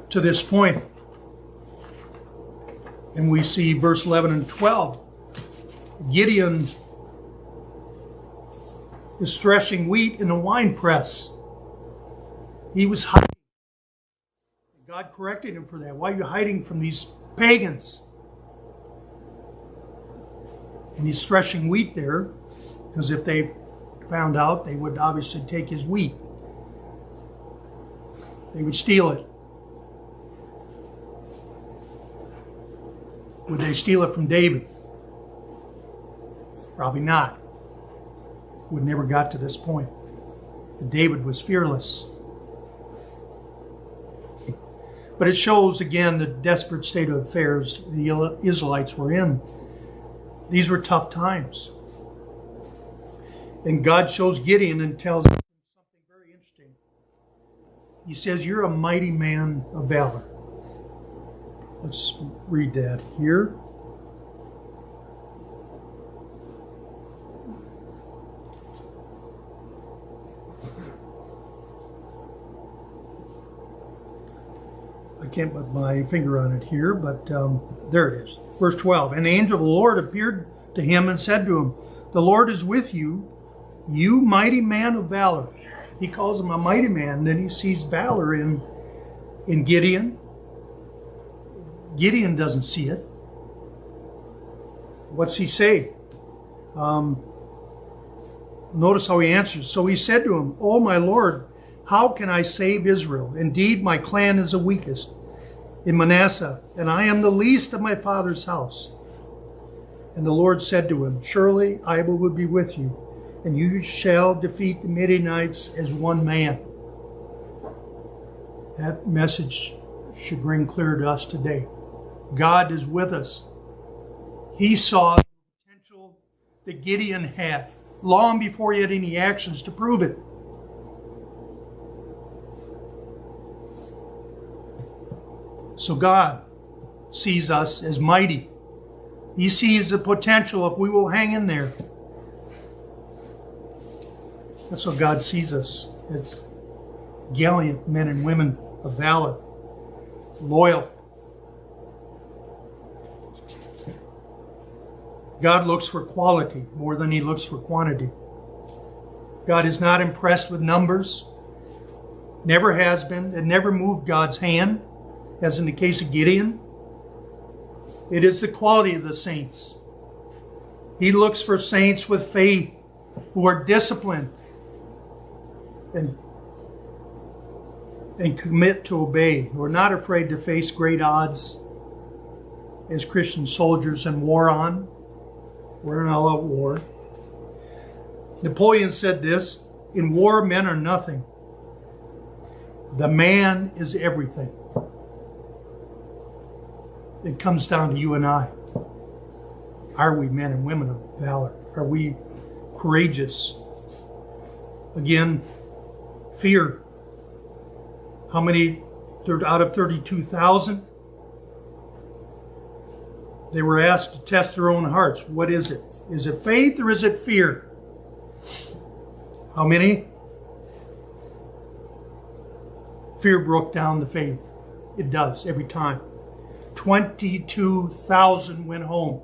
to this point. And we see verse 11 and 12. Gideon is threshing wheat in a wine press. He was hiding. God corrected him for that. Why are you hiding from these pagans? And he's threshing wheat there, because if they found out, they would obviously take his wheat. They would steal it. Would they steal it from David? Probably not. Would never got to this point. But David was fearless. But it shows again the desperate state of affairs the Israelites were in. These were tough times. And God shows Gideon and tells him something very interesting. He says, "You're a mighty man of valor." Let's read that here. I can't put my finger on it here, but there it is. Verse 12. And the angel of the Lord appeared to him and said to him, "The Lord is with you, you mighty man of valor." He calls him a mighty man, and then he sees valor in Gideon. Gideon doesn't see it. What's he say? Notice how he answers. So he said to him, "Oh, my Lord, how can I save Israel? Indeed, my clan is the weakest in Manasseh, and I am the least of my father's house." And the Lord said to him, "Surely I will be with you, and you shall defeat the Midianites as one man." That message should ring clear to us today. God is with us. He saw the potential that Gideon had long before he had any actions to prove it. So God sees us as mighty. He sees the potential if we will hang in there. That's how God sees us, as gallant men and women of valor, loyal. God looks for quality more than he looks for quantity. God is not impressed with numbers. Never has been. It never moved God's hand, as in the case of Gideon. It is the quality of the saints. He looks for saints with faith who are disciplined and commit to obey, who are not afraid to face great odds as Christian soldiers in war on. We're in all out war. Napoleon said this, "In war, men are nothing. The man is everything." It comes down to you and I. Are we men and women of valor? Are we courageous? Again, fear. How many out of 32,000? They were asked to test their own hearts. What is it? Is it faith or is it fear? How many? Fear broke down the faith. It does every time. 22,000 went home.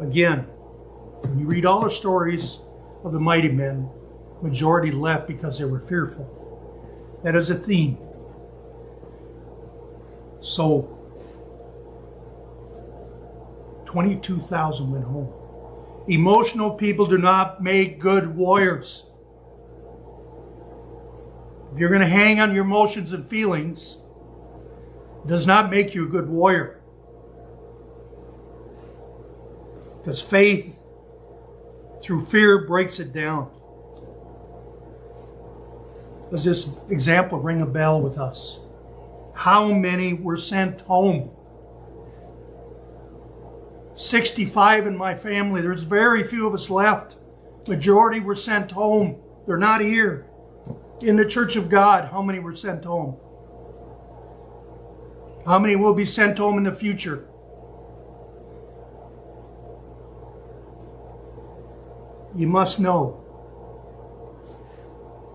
Again, when you read all the stories of the mighty men, majority left because they were fearful. That is a theme. So, 22,000 went home. Emotional people do not make good warriors. If you're going to hang on your emotions and feelings, it does not make you a good warrior. Because faith through fear breaks it down. Does this example ring a bell with us? How many were sent home? 65 in my family. There's very few of us left. Majority were sent home. They're not here. In the Church of God, how many were sent home? How many will be sent home in the future? You must know,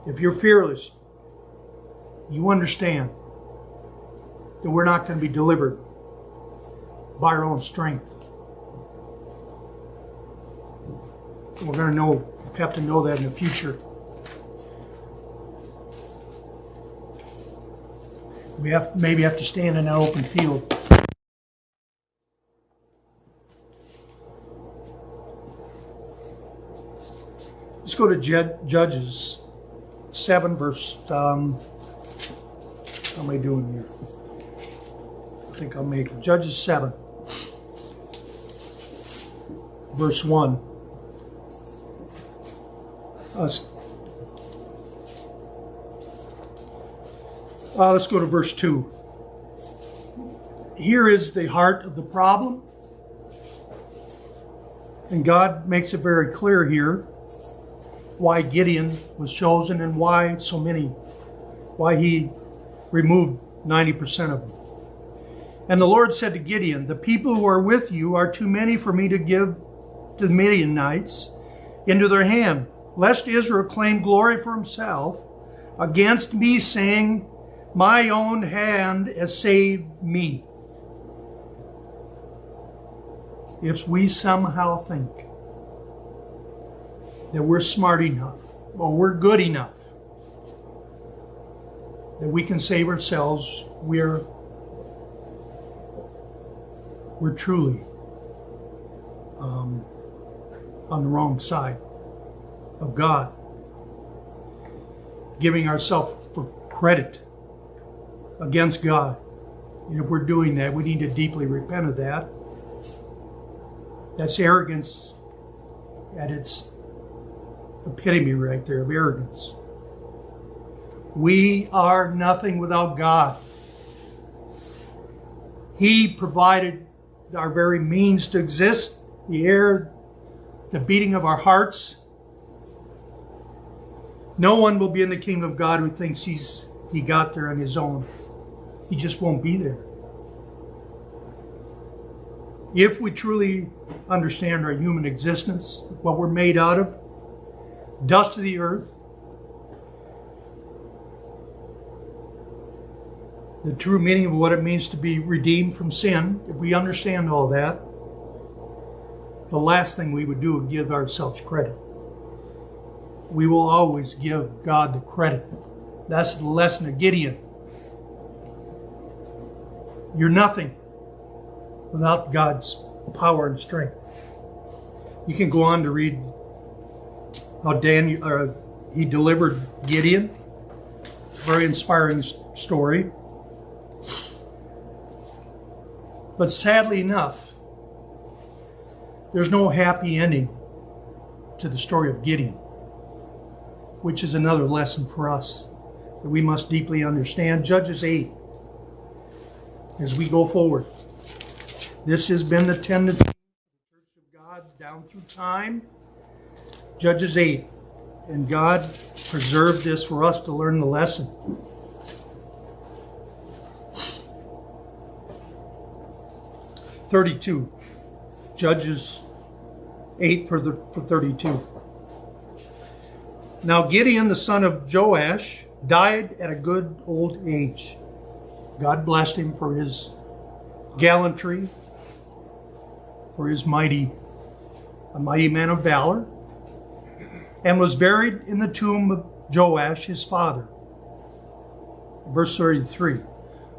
if you're fearless, you understand that we're not going to be delivered. by our own strength. We're going to have to know that in the future. We maybe have to stand in an open field. Let's go to Judges 7 verse, how am I doing here? I think I'll make it. Judges 7 verse 1. Let's go to verse 2. Here is the heart of the problem. And God makes it very clear here why Gideon was chosen and why he removed 90% of them. And the Lord said to Gideon, the people who are with you are too many for me to give to the Midianites into their hand, lest Israel claim glory for himself against me, saying, my own hand has saved me. If we somehow think that we're smart enough or we're good enough that we can save ourselves, we're truly on the wrong side of God, giving ourselves for credit against God. And if we're doing that, we need to deeply repent of that. That's arrogance at its epitome right there of arrogance. We are nothing without God. He provided our very means to exist, the air, the beating of our hearts. No one will be in the kingdom of God who thinks he got there on his own. He just won't be there. If we truly understand our human existence, what we're made out of, dust of the earth, the true meaning of what it means to be redeemed from sin, if we understand all that, the last thing we would do would give ourselves credit. We will always give God the credit. That's the lesson of Gideon. You're nothing without God's power and strength. You can go on to read how he delivered Gideon. Very inspiring story. But sadly enough, there's no happy ending to the story of Gideon, which is another lesson for us that we must deeply understand. Judges 8, as we go forward. This has been the tendency of the Church of God down through time. Judges 8. And God preserved this for us to learn the lesson. (32). Judges 8 for 32. Now Gideon, the son of Joash, died at a good old age. God blessed him for his gallantry, for his a mighty man of valor, and was buried in the tomb of Joash, his father. Verse 33.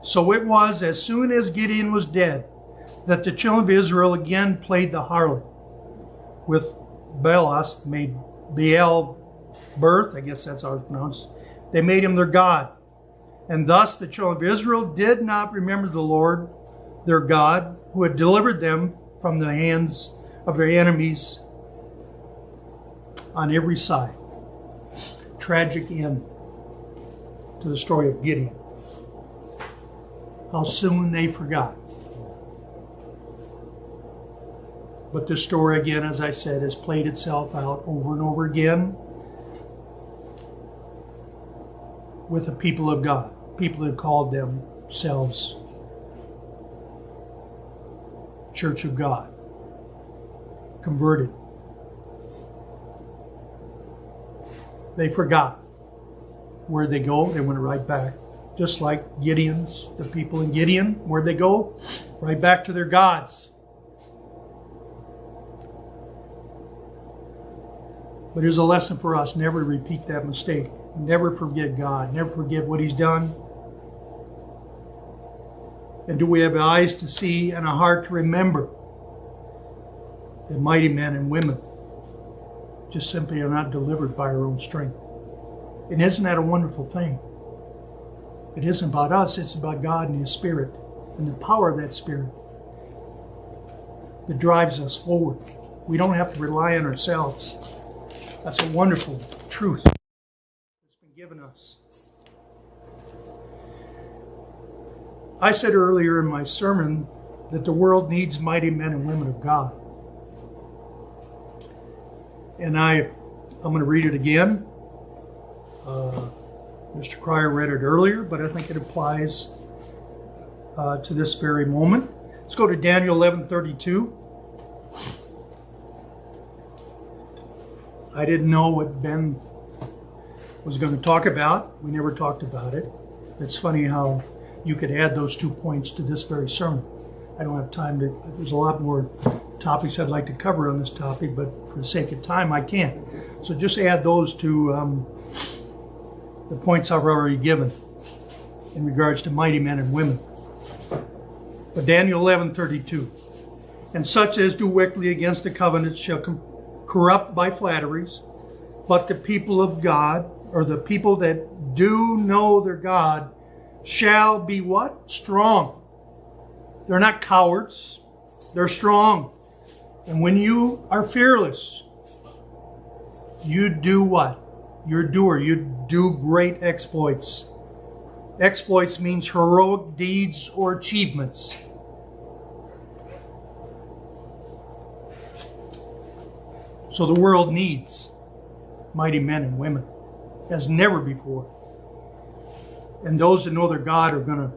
So it was, as soon as Gideon was dead, that the children of Israel again played the harlot with Baalos, made Baal birth, I guess that's how it's pronounced. They made him their god. And thus the children of Israel did not remember the Lord, their God, who had delivered them from the hands of their enemies on every side. Tragic end to the story of Gideon. How soon they forgot. But this story, again, as I said, has played itself out over and over again with the people of God, people that called themselves Church of God, converted. They forgot. Where'd they go? They went right back Just like Gideon's, the people in Gideon, where'd they go? Right back to their gods. But here's a lesson for us. Never repeat that mistake. Never forget God. Never forget what He's done. And do we have eyes to see and a heart to remember that mighty men and women just simply are not delivered by our own strength? And isn't that a wonderful thing? It isn't about us, it's about God and His Spirit and the power of that Spirit that drives us forward. We don't have to rely on ourselves. That's a wonderful truth that's been given us. I said earlier in my sermon that the world needs mighty men and women of God. And I'm going to read it again. Mr. Kreyer read it earlier, but I think it applies to this very moment. Let's go to Daniel 11:32. I didn't know what Ben was going to talk about. We never talked about it. It's funny how you could add those 2 points to this very sermon. I don't have time to, there's a lot more topics I'd like to cover on this topic, but for the sake of time, I can't. So just add those to the points I've already given in regards to mighty men and women. But Daniel 11:32, and such as do wickedly against the covenant shall corrupt by flatteries, but the people of God, or the people that do know their God, shall be what? Strong. They're not cowards. They're strong. And when you are fearless, you do what? You're a doer. You do great exploits. Exploits means heroic deeds or achievements. So the world needs mighty men and women as never before. And those that know their God are going to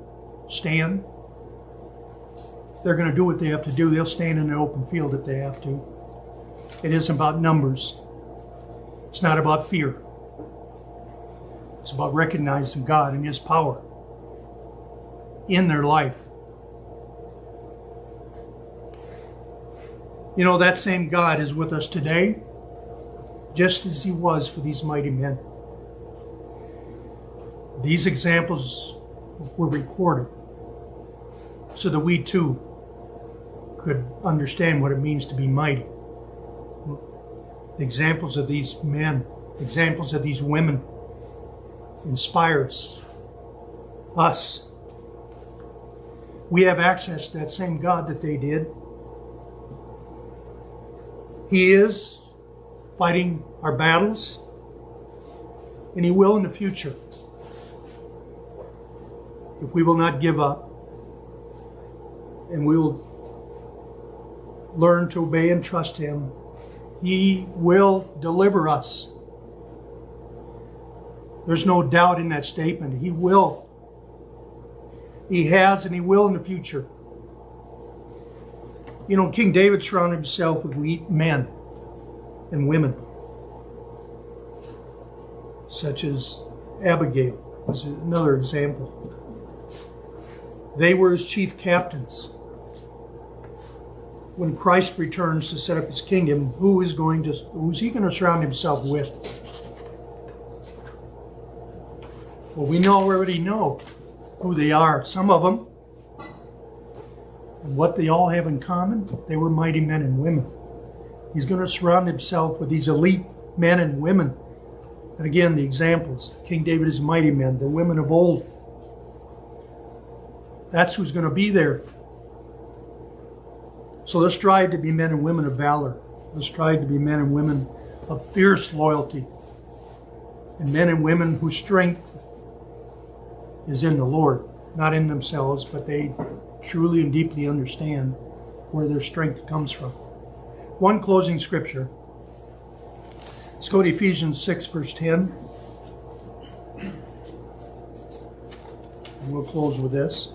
stand. They're going to do what they have to do. They'll stand in the open field if they have to. It isn't about numbers. It's not about fear. It's about recognizing God and His power in their life. You know, that same God is with us today, just as He was for these mighty men. These examples were recorded so that we too could understand what it means to be mighty. The examples of these men, examples of these women inspires us. We have access to that same God that they did. He is fighting our battles, and He will in the future. If we will not give up, and we will learn to obey and trust Him, He will deliver us. There's no doubt in that statement. He will. He has and He will in the future. You know, King David surrounded himself with elite men and women, such as Abigail was another example. They were his chief captains. When Christ returns to set up His kingdom, who's He going to surround Himself with? Well, we already know who they are. Some of them. And what they all have in common, they were mighty men and women. He's going to surround Himself with these elite men and women. And again, the examples. King David is mighty men, the women of old. That's who's going to be there. So let's strive to be men and women of valor. Let's strive to be men and women of fierce loyalty. And men and women whose strength is in the Lord, not in themselves, but they truly and deeply understand where their strength comes from. One closing scripture. Let's go to Ephesians 6, verse 10. And we'll close with this.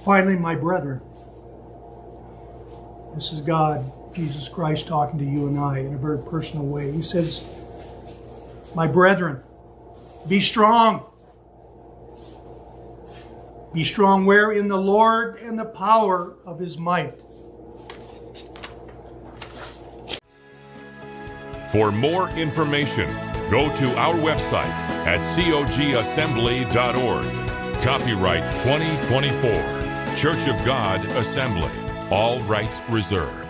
Finally, my brethren, This is God, Jesus Christ, talking to you and I in a very personal way. He says, my brethren, be strong. Be strong where? In the Lord and the power of His might. For more information, go to our website at cogassembly.org. Copyright 2024. Church of God Assembly. All rights reserved.